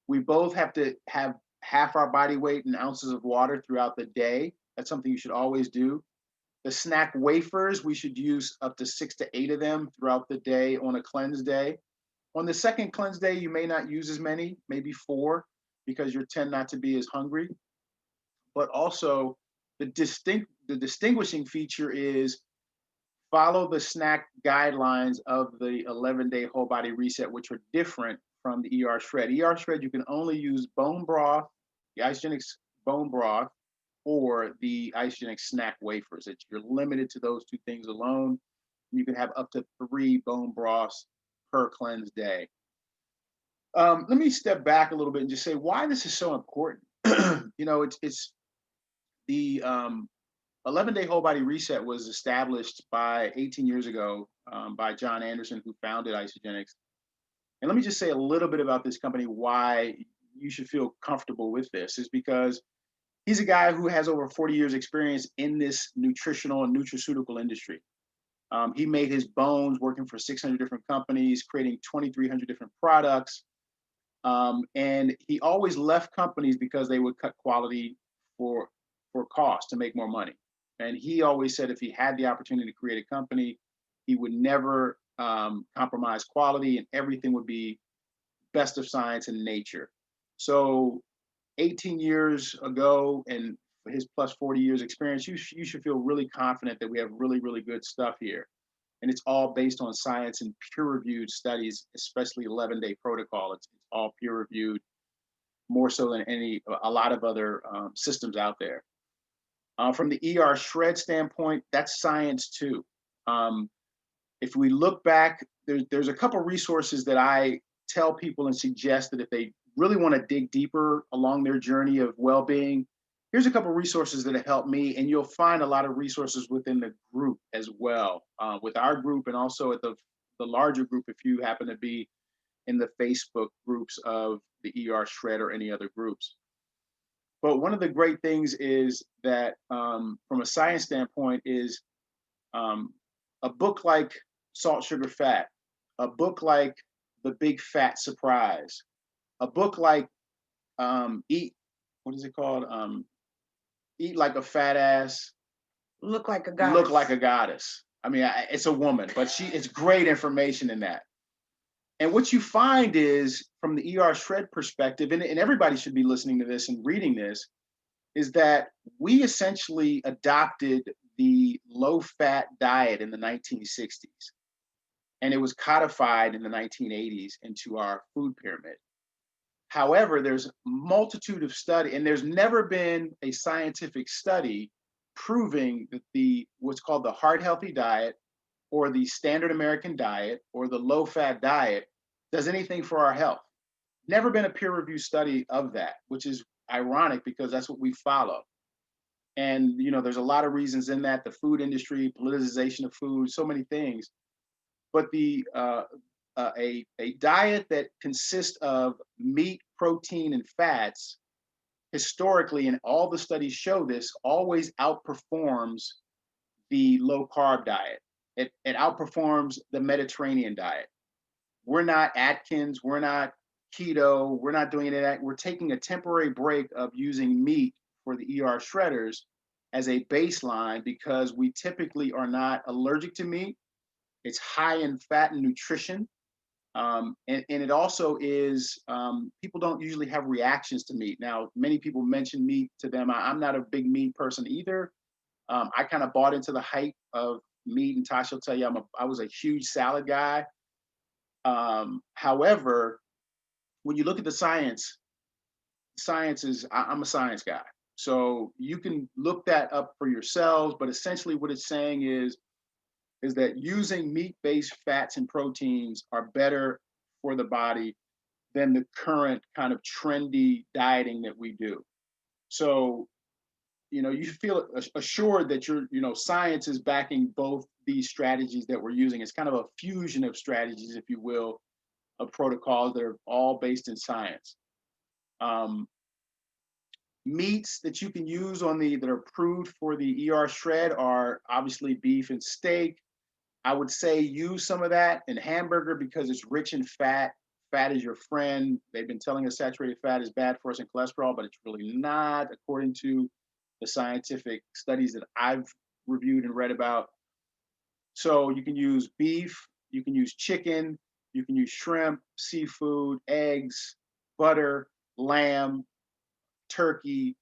We both have to have half our body weight in ounces of water throughout the day. That's something you should always do. The snack wafers, we should use up to 6 to 8 of them throughout the day on a cleanse day. On the second cleanse day, you may not use as many, maybe 4, because you tend not to be as hungry. But also the distinguishing feature is follow the snack guidelines of the 11-day whole body reset, which are different from the ER shred. ER shred, you can only use bone broth, the isogenic bone broth, or the isogenic snack wafers. You're limited to those two things alone. You can have up to 3 bone broths per cleanse day. Let me step back a little bit and just say why this is so important. It's the 11-day whole body reset was established by 18 years ago by John Anderson, who founded Isogenics. And let me just say a little bit about this company, why you should feel comfortable with this, is because he's a guy who has over 40 years experience in this nutritional and nutraceutical industry. He made his bones working for 600 different companies, creating 2,300 different products. And he always left companies because they would cut quality for cost to make more money. And he always said if he had the opportunity to create a company, he would never compromise quality, and everything would be best of science and nature. So 18 years ago, and for his plus 40 years experience, you should feel really confident that we have really, really good stuff here. And it's all based on science and peer-reviewed studies, especially 11-day protocol. It's all peer-reviewed, more so than a lot of other systems out there. From the ER shred standpoint, that's science too. If we look back, there's a couple resources that I tell people and suggest that if they really want to dig deeper along their journey of well-being, here's a couple resources that have helped me, and you'll find a lot of resources within the group as well, with our group and also at the larger group if you happen to be in the Facebook groups of the ER shred or any other groups. But one of the great things is that from a science standpoint is a book like Salt, Sugar, Fat, a book like The Big Fat Surprise, a book like Eat, what is it called? Eat Like a Fat Ass, Look like a goddess. Look Like a Goddess. I mean, it's a woman, but it's great information in that. And what you find is, from the ER shred perspective, and everybody should be listening to this and reading this, is that we essentially adopted the low-fat diet in the 1960s. And it was codified in the 1980s into our food pyramid. However, there's a multitude of study, and there's never been a scientific study proving that what's called the heart healthy diet or the standard American diet or the low-fat diet does anything for our health. Never been a peer-reviewed study of that, which is ironic because that's what we follow. And there's a lot of reasons in that: the food industry, politicization of food, so many things. But a diet that consists of meat, protein, and fats, historically, and all the studies show this, always outperforms the low-carb diet. It outperforms the Mediterranean diet. We're not Atkins, we're not keto, we're not doing any of that. We're taking a temporary break of using meat for the ER shredders as a baseline because we typically are not allergic to meat. It's high in fat and nutrition. And it also is, people don't usually have reactions to meat. Now, many people mention meat to them. I'm not a big meat person either. I kind of bought into the hype of meat, and Tasha will tell you I was a huge salad guy. However, when you look at the science is, I'm a science guy. So you can look that up for yourselves, but essentially what it's saying is that using meat-based fats and proteins are better for the body than the current kind of trendy dieting that we do. So, you feel assured that science is backing both these strategies that we're using. It's kind of a fusion of strategies, if you will, of protocols that are all based in science. Meats that you can use that are approved for the ER shred are obviously beef and steak. I would say use some of that in hamburger because it's rich in fat. Fat is your friend. They've been telling us saturated fat is bad for us in cholesterol, but it's really not, according to the scientific studies that I've reviewed and read about. So you can use beef, you can use chicken, you can use shrimp, seafood, eggs, butter, lamb, turkey,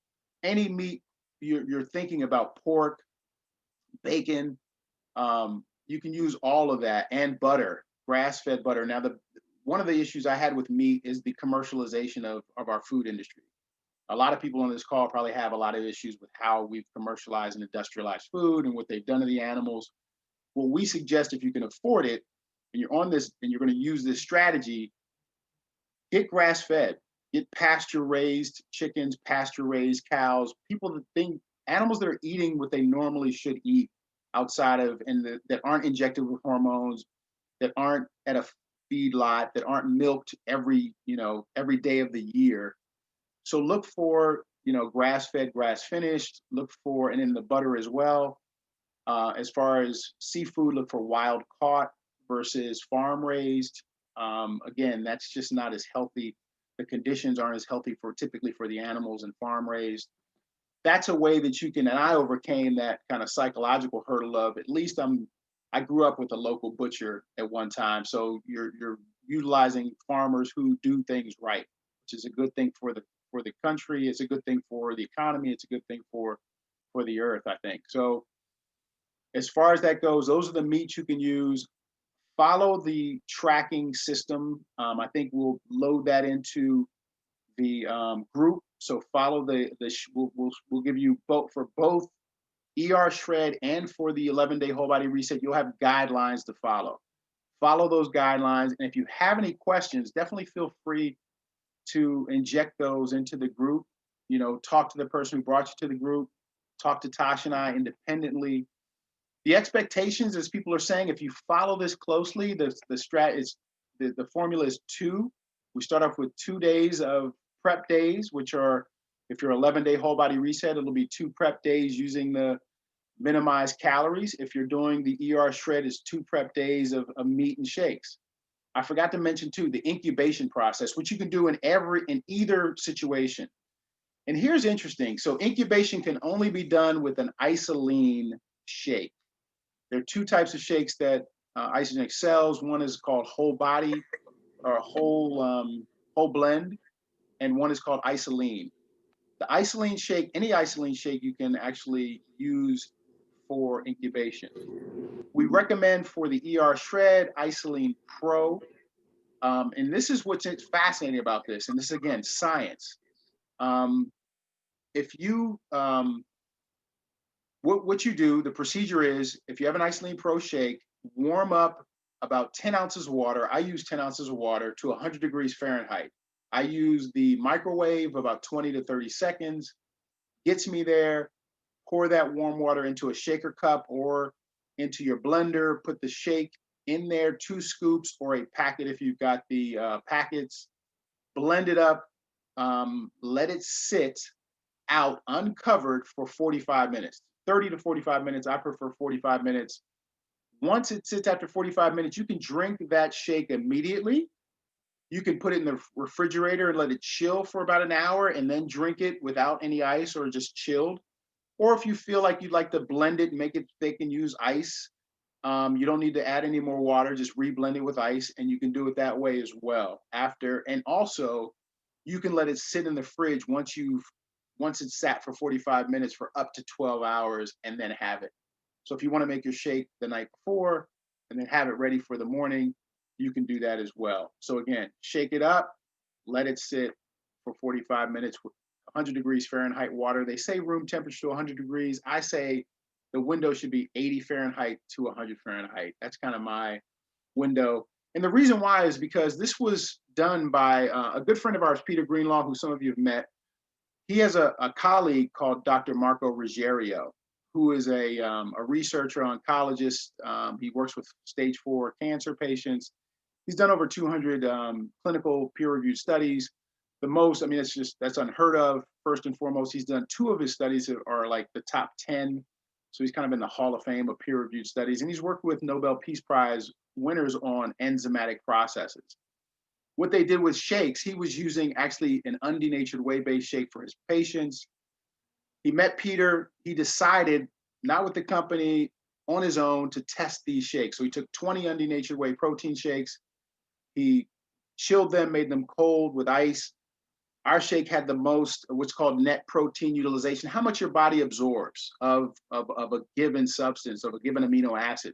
any meat you're thinking about, pork, bacon. you can use all of that and butter, grass-fed butter. Now, one of the issues I had with meat is the commercialization of our food industry. A lot of people on this call probably have a lot of issues with how we've commercialized and industrialized food and what they've done to the animals. What we suggest, if you can afford it, and you're on this and you're going to use this strategy, get grass-fed, get pasture-raised chickens, pasture-raised cows, people that think animals that are eating what they normally should eat outside of, and that aren't injected with hormones, that aren't at a feedlot, that aren't milked every day of the year. So look for, grass-fed, grass-finished, look for, and in the butter as well. As far as seafood, look for wild caught versus farm raised. Again, that's just not as healthy. The conditions aren't as healthy typically for the animals and farm raised. That's a way that you can, and I overcame that kind of psychological hurdle of, at least I grew up with a local butcher at one time. So you're utilizing farmers who do things right, which is a good thing for the country. It's a good thing for the economy. It's a good thing for the earth, I think. So as far as that goes, those are the meats you can use. Follow the tracking system. I think we'll load that into the group. So follow we'll give you both for both ER Shred and for the 11-day whole body reset. You'll have guidelines to follow. Follow those guidelines. And if you have any questions, definitely feel free to inject those into the group. Talk to the person who brought you to the group. Talk to Tasha and I independently. The expectations, as people are saying, if you follow this closely, the formula is 2. We start off with 2 days of prep days, which are, if you're 11-day whole body reset, it'll be 2 prep days using the minimized calories. If you're doing the ER Shred, it's 2 prep days of meat and shakes. I forgot to mention too, the incubation process, which you can do in either situation. And here's interesting. So incubation can only be done with an isoline shake. There are 2 types of shakes that Isogenics sells. One is called whole body or whole blend, and one is called isoline. The isoline shake, any isoline shake you can actually use for incubation. We recommend for the ER Shred, Isoline Pro. And this is what's fascinating about this. And this is, again, science. If you, what you do, the procedure is, if you have an Isoline Pro shake, warm up about 10 ounces of water. I use 10 ounces of water to 100 degrees Fahrenheit. I use the microwave about 20 to 30 seconds, gets me there. Pour that warm water into a shaker cup or into your blender, put the shake in there, 2 scoops or a packet if you've got the packets, blend it up, let it sit out uncovered for 45 minutes, 30 to 45 minutes. I prefer 45 minutes. Once it sits after 45 minutes, you can drink that shake immediately. You can put it in the refrigerator and let it chill for about an hour and then drink it without any ice or just chilled. Or if you feel like you'd like to blend it and make it thick and use ice, you don't need to add any more water, just reblend it with ice, and you can do it that way as well. And also, you can let it sit in the fridge once it's sat for 45 minutes for up to 12 hours and then have it. So if you want to make your shake the night before and then have it ready for the morning, you can do that as well. So again, shake it up, let it sit for 45 minutes with 100 degrees Fahrenheit water. They say room temperature to 100 degrees. I say the window should be 80 Fahrenheit to 100 Fahrenheit. That's kind of my window. And the reason why is because this was done by a good friend of ours, Peter Greenlaw, who some of you have met. He has a colleague called Dr. Marco Ruggiero, who is a researcher, oncologist. He works with stage 4 cancer patients. He's done over 200 clinical peer-reviewed studies. The most, that's unheard of. First and foremost, he's done 2 of his studies that are like the top 10. So he's kind of in the Hall of Fame of peer-reviewed studies. And he's worked with Nobel Peace Prize winners on enzymatic processes. What they did with shakes, he was using actually an undenatured whey-based shake for his patients. He met Peter. He decided, not with the company, on his own to test these shakes. So he took 20 undenatured whey protein shakes. He chilled them, made them cold with ice. Our shake had the most, what's called net protein utilization, how much your body absorbs of a given substance, of a given amino acid.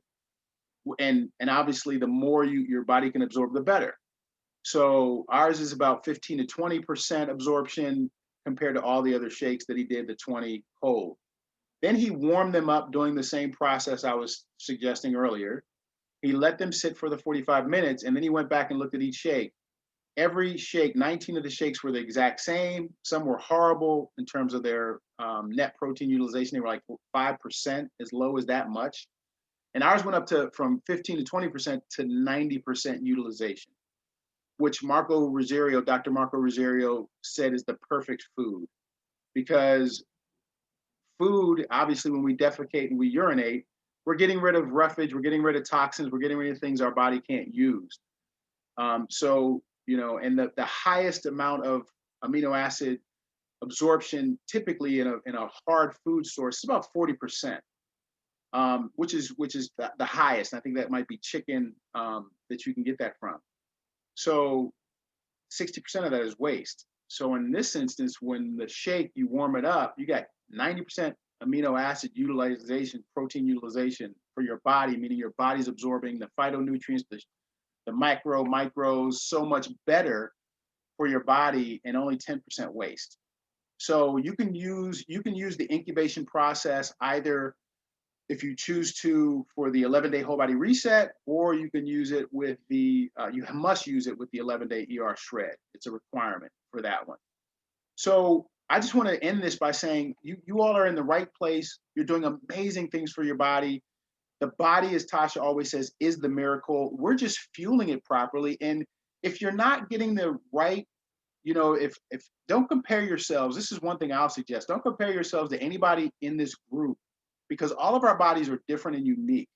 And obviously the more your body can absorb, the better. So ours is about 15 to 20% absorption compared to all the other shakes that he did, the 20 cold. Then he warmed them up doing the same process I was suggesting earlier. He let them sit for the 45 minutes, and then he went back and looked at each shake. Every shake, 19 of the shakes were the exact same. Some were horrible in terms of their net protein utilization. They were like 5%, as low as that much. And ours went up to from 15 to 20% to 90% utilization, which Dr. Marco Rosario said is the perfect food. Because food, obviously, when we defecate and we urinate, we're getting rid of roughage, we're getting rid of toxins, we're getting rid of things our body can't use. So, and the highest amount of amino acid absorption typically in a hard food source is about 40%, which is the highest. I think that might be chicken that you can get that from. So 60% of that is waste. So in this instance, when the shake, you warm it up, you got 90% amino acid utilization, protein utilization for your body, meaning your body's absorbing the phytonutrients, the micros so much better for your body, and only 10% waste. So you can use the incubation process either, if you choose to, for the 11-day whole body reset, or you can use it with you must use it with the 11-day ER shred. It's a requirement for that one. So I just want to end this by saying you all are in the right place. You're doing amazing things for your body. The body, as Tasha always says, is the miracle. We're just fueling it properly. And if you're not getting the right, if don't compare yourselves. This is one thing I'll suggest. Don't compare yourselves to anybody in this group, because all of our bodies are different and unique.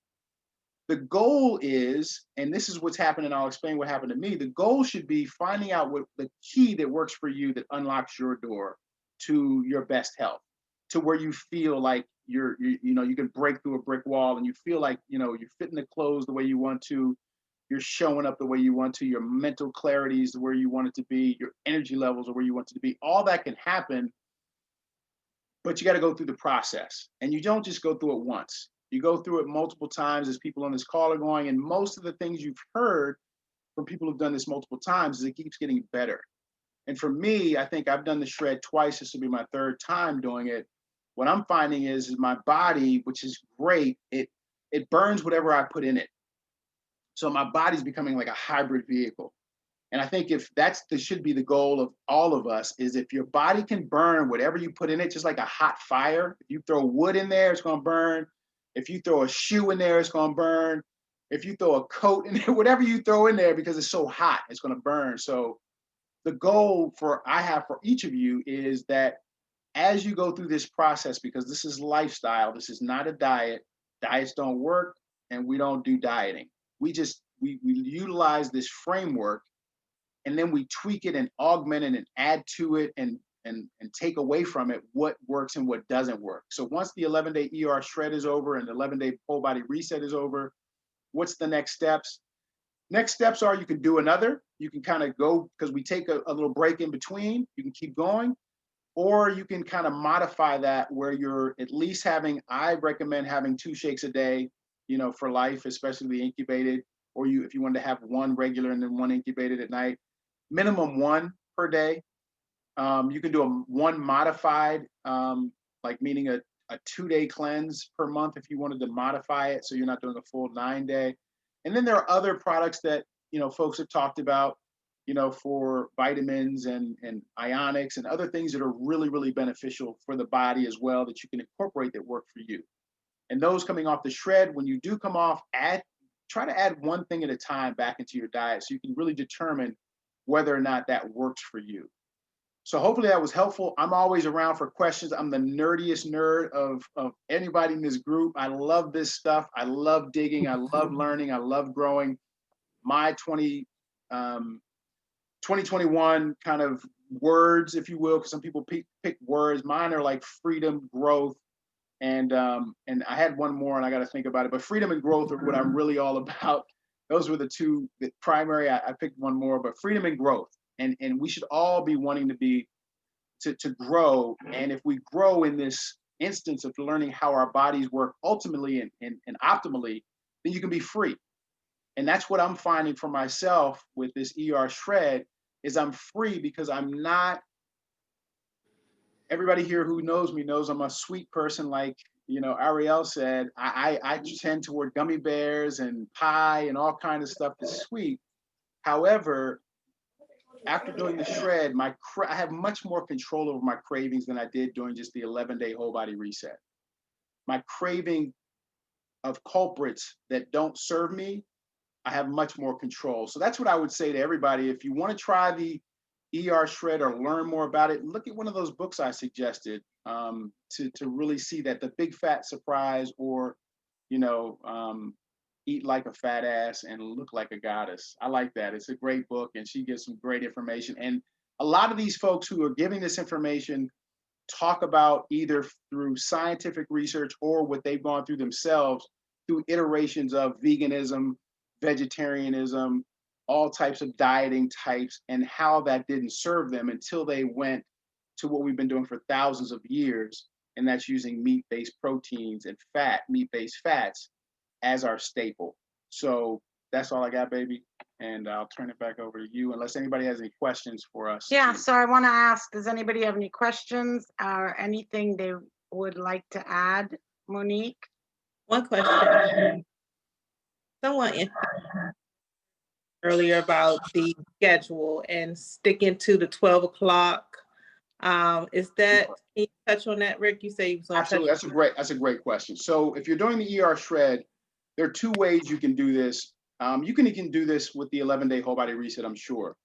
The goal is, and this is what's happened, and I'll explain what happened to me. The goal should be finding out what the key that works for you, that unlocks your door to your best health, to where you feel like you can break through a brick wall, and you feel like, you're fitting the clothes the way you want to, you're showing up the way you want to, your mental clarity is where you want it to be, your energy levels are where you want it to be. All that can happen, but you got to go through the process, and you don't just go through it once. You go through it multiple times, as people on this call are going, and most of the things you've heard from people who've done this multiple times is it keeps getting better. And for me, I think I've done the shred twice. This will be my third time doing it. What I'm finding is my body, which is great, it burns whatever I put in it. So my body's becoming like a hybrid vehicle. And I think if this should be the goal of all of us, is if your body can burn whatever you put in it, just like a hot fire. If you throw wood in there, it's going to burn. If you throw a shoe in there, it's going to burn. If you throw a coat in there, whatever you throw in there, because it's so hot, it's going to burn. So the goal I have for each of you is that as you go through this process, because this is lifestyle, this is not a diet. Diets don't work, and we don't do dieting. We utilize this framework, and then we tweak it and augment it and add to it and take away from it what works and what doesn't work. So once the 11-day ER shred is over and the 11-day whole body reset is over, what's the next steps? Next steps are, you can do another. You can kind of go, because we take a little break in between. You can keep going, or you can kind of modify that where you're at least I recommend having 2 shakes a day, for life, especially the incubated, or if you wanted to have 1 regular and then 1 incubated at night, minimum 1 per day. You can do a 1 modified, like meaning a 2-day cleanse per month if you wanted to modify it, so you're not doing a full 9-day. And then there are other products that folks have talked about, for vitamins and ionics and other things that are really, really beneficial for the body as well, that you can incorporate that work for you. And those coming off the shred, when you do come off, try to add 1 thing at a time back into your diet, so you can really determine whether or not that works for you. So hopefully that was helpful. I'm always around for questions. I'm the nerdiest nerd of anybody in this group. I love this stuff. I love digging. I love learning. I love growing. My 2021 kind of words, if you will, because some people pick words. Mine are like freedom, growth, and I had one more, and I got to think about it. But freedom and growth are what I'm really all about. Those were the 2 primary. I picked one more, but freedom and growth. And we should all be wanting to grow. And if we grow in this instance of learning how our bodies work ultimately and optimally, then you can be free. And that's what I'm finding for myself with this ER shred is I'm free because I'm not, everybody here who knows me knows I'm a sweet person. Like, you know, Ariel said, I tend toward gummy bears and pie and all kinds of stuff that's sweet. However, after doing the shred, I have much more control over my cravings than I did during just the 11-day whole body reset. My craving of culprits that don't serve me, I have much more control. So that's what I would say to everybody. If you want to try the ER shred or learn more about it, look at one of those books I suggested to really see that, The Big Fat Surprise, or, you know, Eat Like a Fat Ass and Look Like a Goddess. I like that. It's a great book, and she gives some great information. And a lot of these folks who are giving this information talk about either through scientific research or what they've gone through themselves through iterations of veganism, vegetarianism, all types of dieting types, and how that didn't serve them until they went to what we've been doing for thousands of years, and that's using meat-based proteins and meat-based fats as our staple. So that's all I got, baby. And I'll turn it back over to you, unless anybody has any questions for us. Yeah, so I want to ask, does anybody have any questions or anything they would like to add? Monique? One question. Someone earlier about the schedule and sticking to the 12 o'clock. Is that, can you touch on that, Rick? You say you was on. Absolutely, that's a great question. So if you're doing the ER shred, there are two ways you can do this. You can do this with the 11-day whole body reset, I'm sure.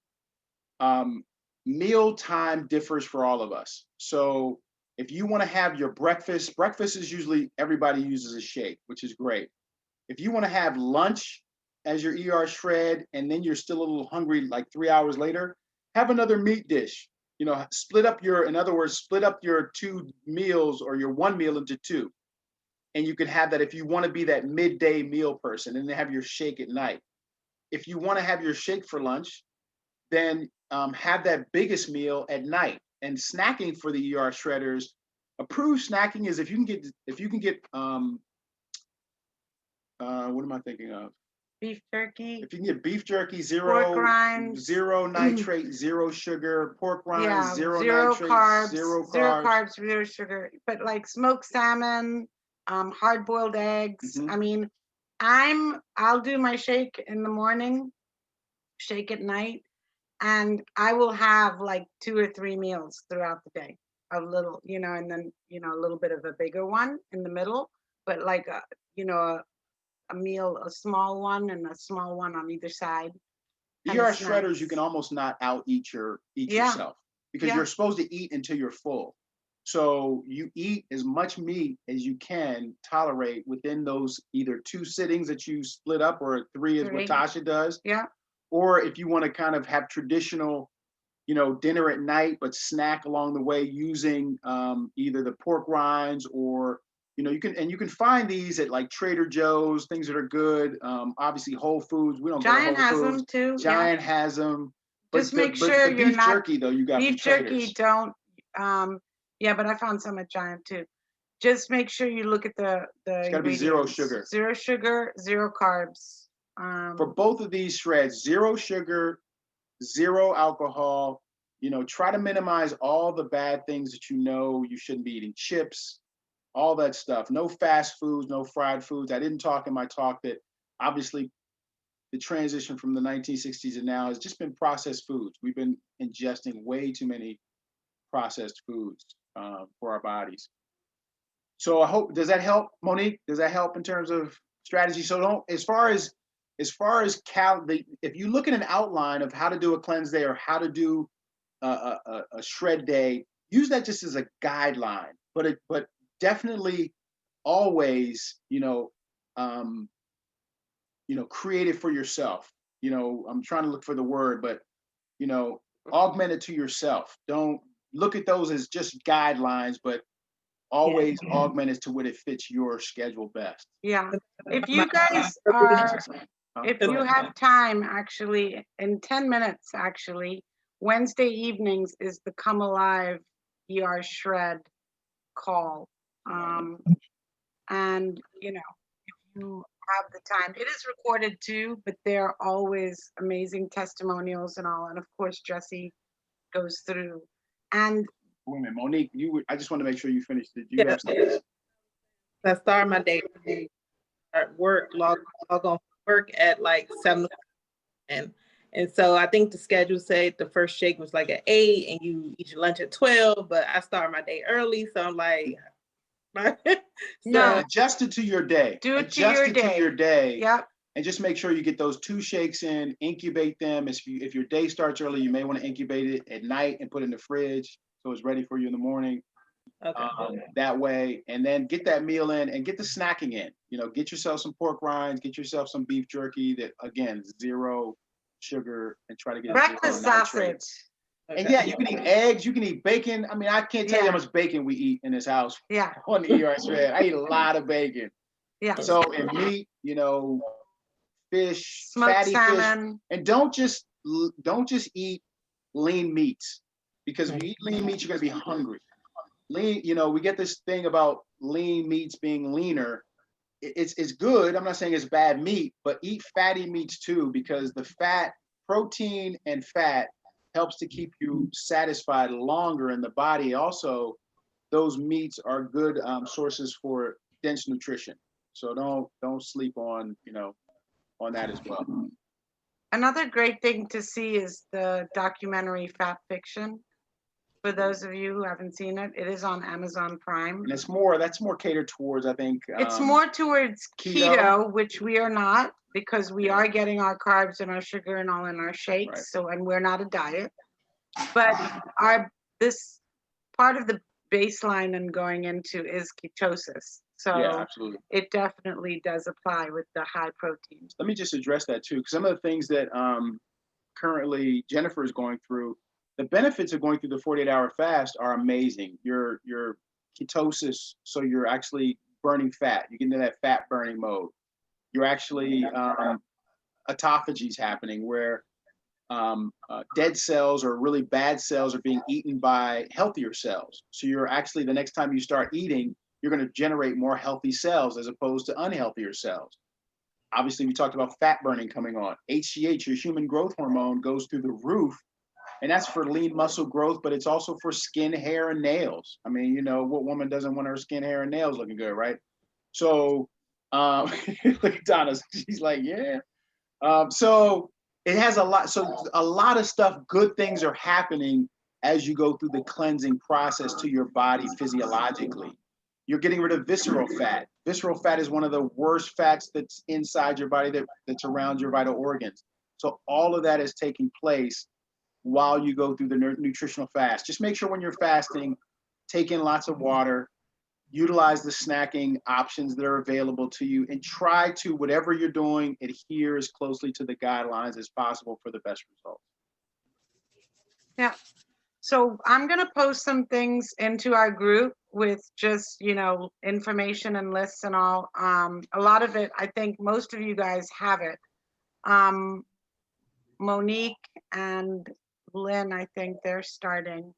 Meal time differs for all of us. So if you want to have your breakfast is usually, everybody uses a shake, which is great. If you want to have lunch as your ER shred, and then you're still a little hungry like 3 hours later, have another meat dish. You know, split up your two meals or your one meal into two. And you can have that if you want to be that midday meal person, and then have your shake at night. If you want to have your shake for lunch, then have that biggest meal at night. And snacking for the ER shredders, approved snacking is if you can get what am I thinking of? Beef jerky. If you can get beef jerky, Pork rinds. zero nitrate, zero sugar, pork rinds, Yeah, zero zero nitrate, carbs, zero zero carbs. carbs, zero sugar. But like smoked salmon, hard-boiled eggs. Mhm. I mean, I'll do my shake in the morning, shake at night, and I will have like 2 or 3 meals throughout the day. A little, you know, and then, you know, a little bit of a bigger one in the middle, but like you know, a meal, a small one and a small one on either side. And ER snacks. shredders, you can almost not eat Yeah. yourself, because Yeah. you're supposed to eat until you're full. So you eat as much meat as you can tolerate within those either 2 sittings that you split up, or 3 is what 3. Tasha does. Yeah. Or if you want to kind of have traditional, you know, dinner at night, but snack along the way using either the pork rinds, or, you know, you can find these at like Trader Joe's, things that are good. Obviously Whole Foods, we don't Giant go to has Whole them Foods. too. Giant has them. Just make sure the you're beef not jerky though, you got from beef jerky. Traders. Don't. Yeah, but I found some at Giant too. Just make sure you look at the It's got to be zero ingredients. sugar. 0 sugar, 0 carbs. For both of these shreds, 0 sugar, 0 alcohol. You know, try to minimize all the bad things that you know you shouldn't be eating. Chips, all that stuff. No fast foods, no fried foods. I didn't talk in my talk that obviously the transition from the 1960s and now has just been processed foods. We've been ingesting way too many processed foods for our bodies. So I hope, does that help, Monique? Does that help in terms of strategy? So don't, as far as if you look at an outline of how to do a cleanse day or how to do a shred day, use that just as a guideline, but definitely always, create it for yourself. I'm trying to look for the word, but, augment it to yourself. Don't look at those as just guidelines, but always augment it to what it fits your schedule best. Yeah. If you guys are, if you have time, actually, in 10 minutes, actually, Wednesday evenings is the Come Alive ER Shred call. And, if you have the time. It is recorded too, but there are always amazing testimonials and all. And of course, Jesse goes through. And Wait a minute, Monique, I just want to make sure you finished. Did you Yeah. have something? I start my day at work, log on for work at like 7 o'clock. And so I think the schedule said the first shake was like at 8 and you eat your lunch at 12, but I start my day early. So I'm like, No. Adjust it to your day. Do it to Adjust your it day. to your day. Yep. And just make sure you get those 2 shakes in, incubate them. If your day starts early, you may want to incubate it at night and put it in the fridge so it's ready for you in the morning. okay. That way, and then get that meal in and get the snacking in. You know, get yourself some pork rinds, get yourself some beef jerky that, again, 0 sugar, and try to get Breakfast 0 nitrates. sausage. And yeah, you can eat eggs, you can eat bacon. I mean, I can't tell you how much bacon we eat in this house Yeah. on the ER shred. I eat a lot of bacon. Yeah. So, and meat, you know, fish, Smoked fatty salmon. fish, and don't just eat lean meats, because if you eat lean meats, you're gonna be hungry. Lean, you know, we get this thing about lean meats being leaner. It's good. I'm not saying it's bad meat, but eat fatty meats too, because the fat, protein, and fat helps to keep you satisfied longer in the body. Also, those meats are good sources for dense nutrition. So don't sleep on, you know, on that as well. Another great thing to see is the documentary Fat Fiction. For those of you who haven't seen it, it is on Amazon Prime. And that's more catered towards, I think. It's more towards keto. keto, which we are not, because we are getting our carbs and our sugar and all in our shakes. Right. So, and we're not a diet. But this part of the baseline and going into is ketosis. So Yeah, absolutely. it definitely does apply with the high protein. Let me just address that too, because some of the things that currently Jennifer is going through, the benefits of going through the 48-hour fast are amazing. Your ketosis, so you're actually burning fat. You get into that fat burning mode. You're actually autophagy is happening, where dead cells or really bad cells are being eaten by healthier cells. So you're actually, the next time you start eating, you're going to generate more healthy cells as opposed to unhealthier cells. Obviously, we talked about fat burning coming on. HGH, your human growth hormone, goes through the roof, and that's for lean muscle growth, but it's also for skin, hair, and nails. I mean, you know, what woman doesn't want her skin, hair, and nails looking good, right? So, look at Donna, she's like, yeah. So it has a lot. So a lot of stuff, good things are happening as you go through the cleansing process to your body physiologically. You're getting rid of visceral fat. Visceral fat is one of the worst fats that's inside your body, that's around your vital organs. So all of that is taking place while you go through the nutritional fast. Just make sure when you're fasting, take in lots of water, utilize the snacking options that are available to you, and try to, whatever you're doing, adhere as closely to the guidelines as possible for the best results. Yeah. So I'm going to post some things into our group with just, you know, information and lists and all. A lot of it, I think most of you guys have it. Monique and Lynn, I think they're starting,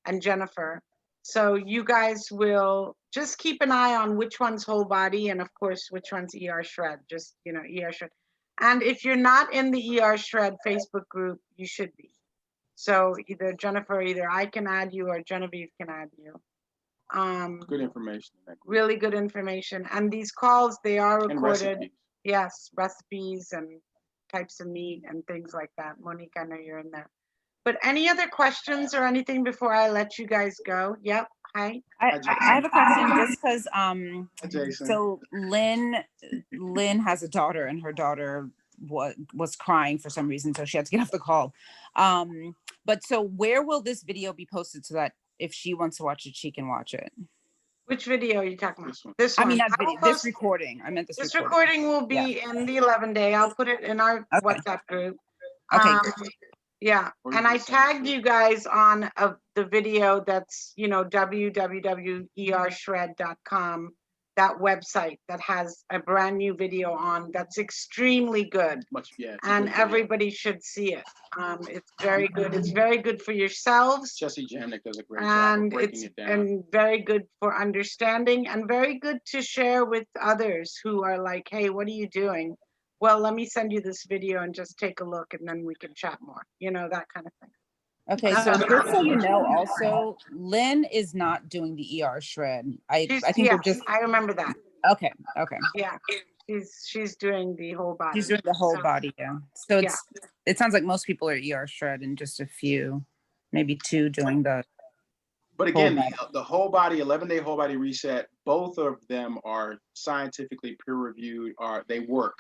and Jennifer. So you guys will just keep an eye on which one's whole body, and of course, which one's ER Shred, just, you know, ER Shred. And if you're not in the ER Shred Facebook group, you should be. So either Jennifer, either I can add you or Genevieve can add you. Good information. Really good information. And these calls, they are And recorded. recipes. Yes, recipes and types of meat and things like that. Monique, I know you're in there. But any other questions or anything before I let you guys go? Yep. Hi. I have a question, just because Jason. so Lynn has a daughter, and her daughter was crying for some reason, so she had to get off the call. But so where will this video be posted so that if she wants to watch it, she can watch it? Which video are you talking about? This one. This one. I mean, not I will video, this post- recording. I meant this This recording. recording will be in the 11 day. I'll put it in our Okay. WhatsApp group. Okay, great. Yeah, Or you and I can send it tagged to- you guys on the video that's, you know, www.ershred.com. that website that has a brand new video on that's extremely good, Much, yeah. it's a and good video. everybody should see it. It's very good. It's very good for yourselves, Jesse Jamnick does a great job of and breaking it's it down. and very good for understanding, and very good to share with others who are like, hey, what are you doing? Well, let me send you this video and just take a look, and then we can chat more, you know, that kind of thing. Okay, so just so you know, also, Lynn is not doing the ER shred. I think we're just, I remember that. okay. Yeah, she's doing the whole body. She's doing the whole So, body, yeah. So yeah. it sounds like most people are ER shred and just a few, maybe two doing the. But again, body. the whole body, 11-day whole body reset, both of them are scientifically peer reviewed, they work.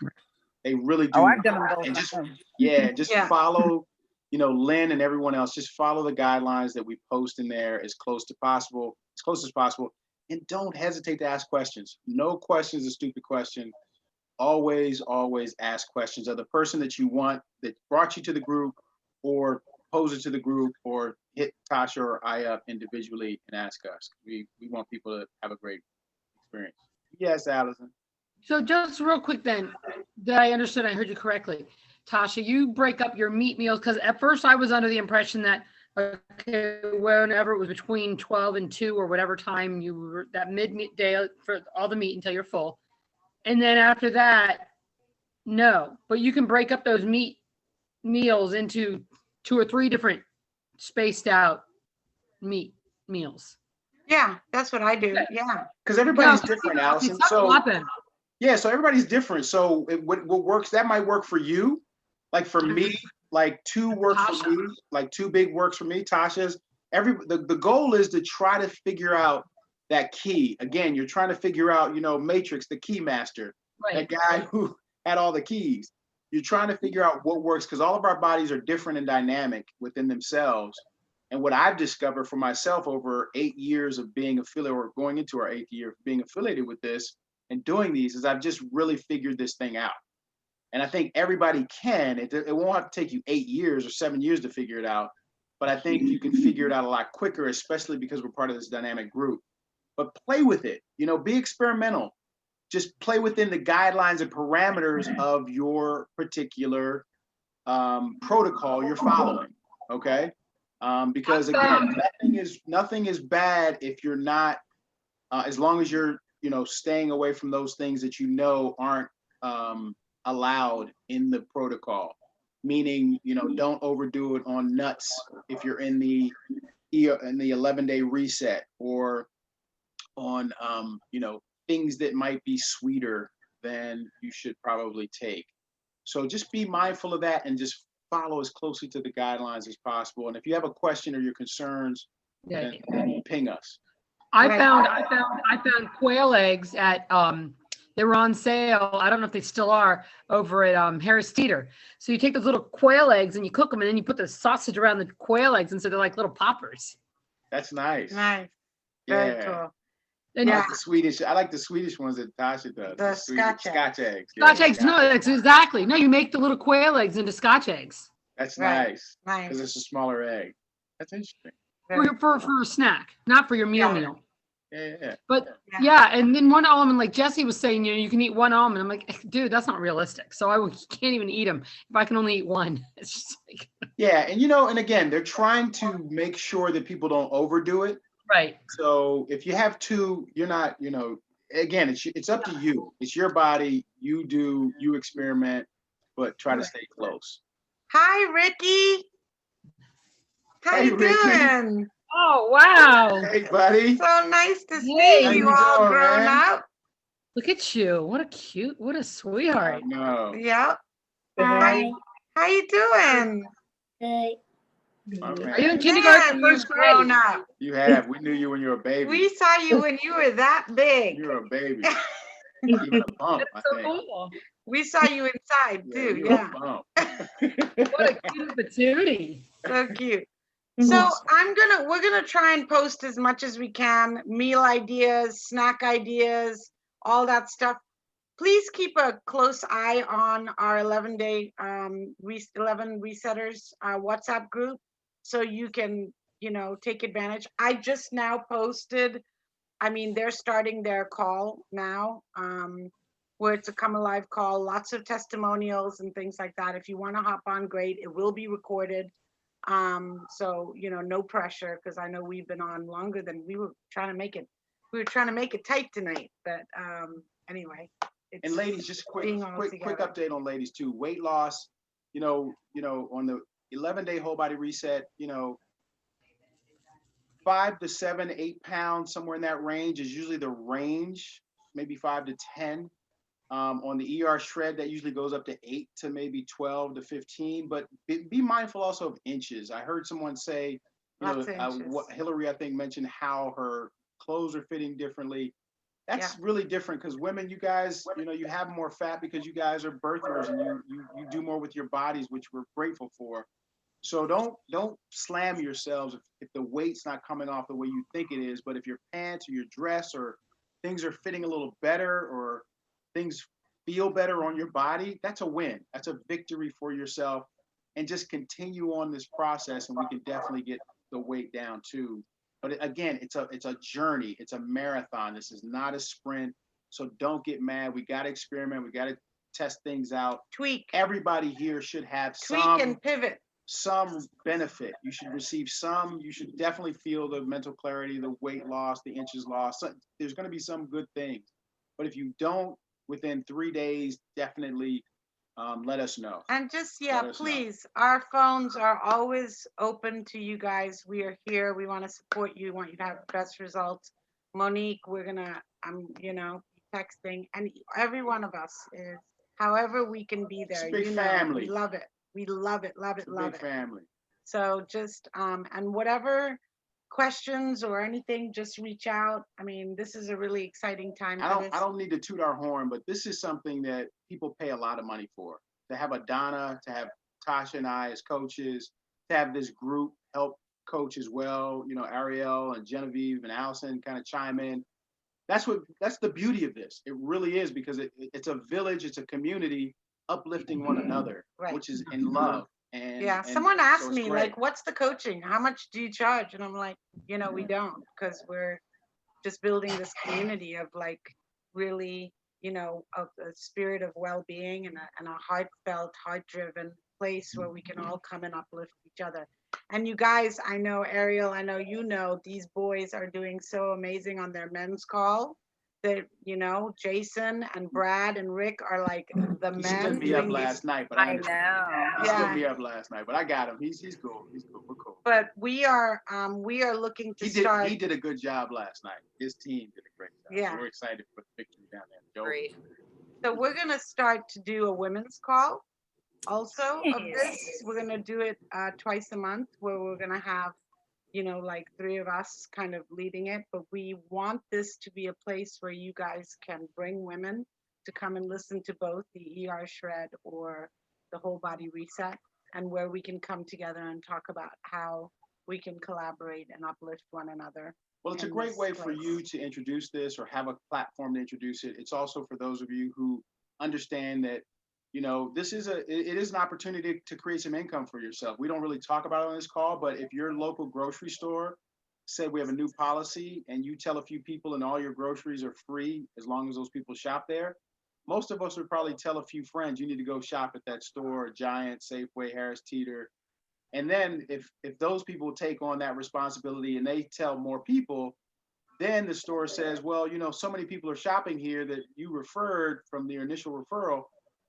They really do. Oh, I've done them both. And just, I know. yeah, just Yeah. follow, you know, Lynn and everyone else, just follow the guidelines that we post in there as close as possible. And don't hesitate to ask questions. No question is a stupid question. Always ask questions of the person that you want, that brought you to the group, or pose it to the group, or hit Tasha or I up individually and ask us. We want people to have a great experience. Yes, Allison. So just real quick then, that I understood, I heard you correctly. Tasha, you break up your meat meals, because at first I was under the impression that, okay, whenever it was between 12 and 2 or whatever time you were, that midday for all the meat until you're full. And then after that, no, but you can break up those meat meals into 2 or 3 different spaced out meat meals. Yeah, that's what I do. Okay. Yeah. Because everybody's Yeah, different, okay, Allison. suck So up then. yeah, so everybody's different. So what works, that might work for you. Like for me, like 2 work for Tasha. me, like 2 big works for me. Tasha's, the goal is to try to figure out that key. Again, you're trying to figure out, you know, Matrix, the key master, Right. that guy who had all the keys. You're trying to figure out what works, because all of our bodies are different and dynamic within themselves. And what I've discovered for myself over 8 years of being affiliated, or going into our 8th year of being affiliated with this and doing these, is I've just really figured this thing out. And I think everybody can. It won't have to take you 8 years or 7 years to figure it out, but I think you can figure it out a lot quicker, especially because we're part of this dynamic group. But play with it, you know, be experimental. Just play within the guidelines and parameters of your particular protocol you're following, okay? Because again, nothing is bad if you're not, as long as you're, you know, staying away from those things that you know aren't allowed in the protocol. Meaning, you know, don't overdo it on nuts if you're in the 11-day reset, or on you know, things that might be sweeter than you should probably take. So just be mindful of that and just follow as closely to the guidelines as possible. And if you have a question or your concerns, Yeah. then ping us. I found quail eggs at they were on sale. I don't know if they still are, over at Harris Teeter. So you take those little quail eggs and you cook them, and then you put the sausage around the quail eggs, and so they're like little poppers. That's nice. Nice. Very Yeah. cool. And Yeah. I like the Swedish ones that Tasha does. The Scotch eggs. Scotch Yeah, eggs. No, that's exactly. No, you make the little quail eggs into Scotch eggs That's Right. nice. Nice. Because it's a smaller egg. That's interesting. for a snack, not for your meal. Yeah. But Yeah. yeah, and then one almond, like Jesse was saying, you can eat one almond. I'm like, dude, that's not realistic. So I can't even eat them if I can only eat one. It's just like, Yeah, and you know, and again, they're trying to make sure that people don't overdo it. right. So if you have 2, you're not, you know, again, it's up to you. It's your body. You experiment, but try to stay close. Hi, Ricky. How Hey, you Ricky. doing? Oh, wow. Hey, buddy. So nice to see Hey. How you you all doing, grown man? up. What a what a I sweetheart. know. Yep. Hi. How you doing? Good. My Are you man. in kindergarten, Man, first you've grown grade? up. You have. We knew you when you were a baby. We saw you when you were that big. You were a baby. Even a bump, I That's so think. cool. We saw you inside Yeah, too. you were Yeah. a bump. What a cute patootie. So cute. So we're gonna try and post as much as we can, meal ideas, snack ideas, all that stuff. Please keep a close eye on our 11-day 11 resetters WhatsApp group, so you can, you know, take advantage. I just now posted I mean, they're starting their call now, where it's a Come Alive call, lots of testimonials and things like that. If you want to hop on, great. It will be recorded. So, you know, no pressure, because I know we've been on longer than we were trying to make it. We were trying to make it tight tonight, but anyway. And ladies, just quick together. update on ladies too. Weight loss, you know, on the 11-day whole body reset, you know, 5 to 7, 8 pounds, somewhere in that range is usually the range, maybe 5 to 10. On the ER shred, that usually goes up to 8 to maybe 12 to 15. But be mindful also of inches. I heard someone say, you know, what Hillary, I think, mentioned how her clothes are fitting differently. That's really different because women, you guys, you know, you have more fat because you guys are birthers and you do more with your bodies, which we're grateful for. So don't slam yourselves if the weight's not coming off the way you think it is. But if your pants or your dress or things are fitting a little better or things feel better on your body, that's a win. That's a victory for yourself. And just continue on this process, and we can definitely get the weight down too. But again, it's a journey. It's a marathon. This is not a sprint. So don't get mad. We got to experiment. We got to test things out. Tweak. Everybody here should have and pivot. Some benefit. You should receive some. You should definitely feel the mental clarity, the weight loss, the inches lost. So there's going to be some good things. But if you don't, within 3 days, definitely let us know. And just, please, our phones are always open to you guys. We are here. We want to support you. We want you to have the best results. Monique, we're going to, you know, texting. And every one of us is, however we can be there. It's a big family. We love it. We love it, love it, love it. Big family. So just, and whatever questions or anything, just reach out. I mean, this is a really exciting time for this. I don't need to toot our horn, but this is something that people pay a lot of money for. To have a Donna, to have Tasha and I as coaches, to have this group help coach as well, you know, Ariel and Genevieve and Allison kind of chime in. That's the beauty of this. It really is, because it's a village, it's a community uplifting one another, which is in love. And someone asked me, like, what's the coaching? How much do you charge? And I'm like, you know, we don't, because we're just building this community of like really, you know, of a spirit of well-being and a heartfelt, heart-driven place where we can all come and uplift each other. And you guys, I know, Ariel, I know, you know, these boys are doing so amazing on their men's call. That, you know, Jason and Brad and Rick are like the men. He stood me up last night, but I know. He stood me up last night, but I got him. He's cool. He's cool. We're cool. But we are looking to start. He did a good job last night. His team did a great job. Yeah. So we're excited for the victory down there. Great. So we're gonna start to do a women's call also of this. We're gonna do it twice a month, where we're gonna have, you know, like 3 of us kind of leading it, but we want this to be a place where you guys can bring women to come and listen to both the ER shred or the whole body reset, and where we can come together and talk about how we can collaborate and uplift one another. Well, it's a great way for you to introduce this or have a platform to introduce it. It's also for those of you who understand that, you know, it is an opportunity to create some income for yourself. We don't really talk about it on this call, but if your local grocery store said we have a new policy and you tell a few people and all your groceries are free as long as those people shop there, most of us would probably tell a few friends, you need to go shop at that store, Giant, Safeway, Harris Teeter. And then if those people take on that responsibility and they tell more people, then the store says, well, you know, so many people are shopping here that you referred from your initial referral,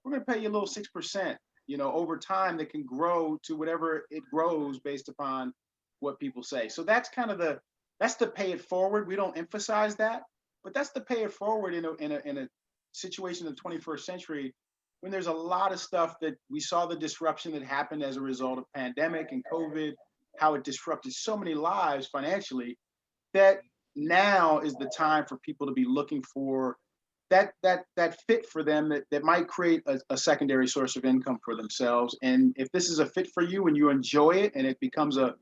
we're going to pay you a little 6%, you know, over time that can grow to whatever it grows based upon what people say. So that's kind of that's the pay it forward. We don't emphasize that, but that's the pay it forward in a situation of the 21st century, when there's a lot of stuff that we saw the disruption that happened as a result of pandemic and COVID, how it disrupted so many lives financially, that now is the time for people to be looking for that fit for them that might create a secondary source of income for themselves. And if this is a fit for you and you enjoy it and it becomes a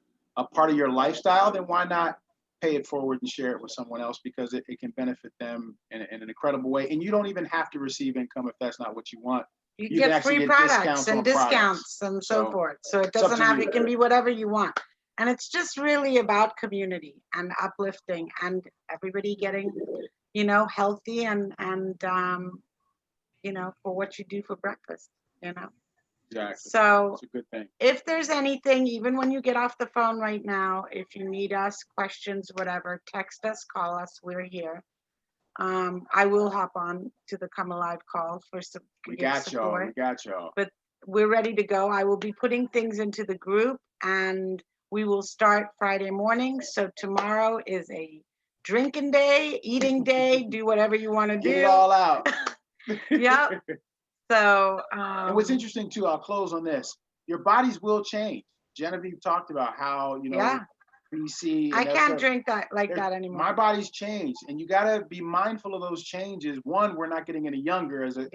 part of your lifestyle, then why not pay it forward and share it with someone else, because it can benefit them in an incredible way. And you don't even have to receive income if that's not what you want. You get free products and discounts and so forth. So it doesn't have, it can be whatever you want. And it's just really about community and uplifting and everybody getting, healthy and for what you do for breakfast, Exactly. So It's a good thing. if there's anything, even when you get off the phone right now, if you need us, questions, whatever, text us, call us, we're here. I will hop on to the Come Alive call for some We give got y'all. support. We got y'all. But we're ready to go. I will be putting things into the group and we will start Friday morning. So tomorrow is a drinking day, eating day, do whatever you want to do. Get it all out. Yep. So, and what's interesting too, I'll close on this. Your bodies will change. Genevieve talked about how, yeah, BC. I And can't stuff. drink that like that anymore. My body's changed, and you got to be mindful of those changes. One, we're not getting any younger as a,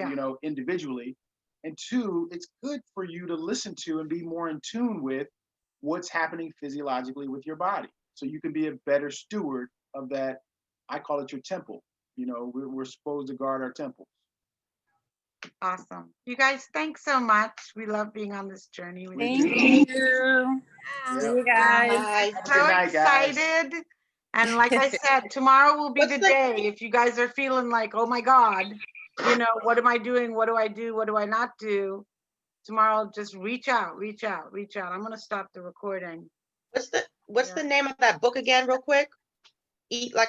individually, and two, it's good for you to listen to and be more in tune with what's happening physiologically with your body, so you can be a better steward of that. I call it your temple. We're supposed to guard our temple. Awesome. You guys, thanks so much. We love being on this journey with Thank you. you. See you guys. Bye. So Good night, guys. excited. And like I said, tomorrow will be What's the the- day. If you guys are feeling like, oh my God, what am I doing? What do I do? What do I not do? Tomorrow, just reach out. I'm going to stop the recording. What's the name of that book again, real quick? Eat Like a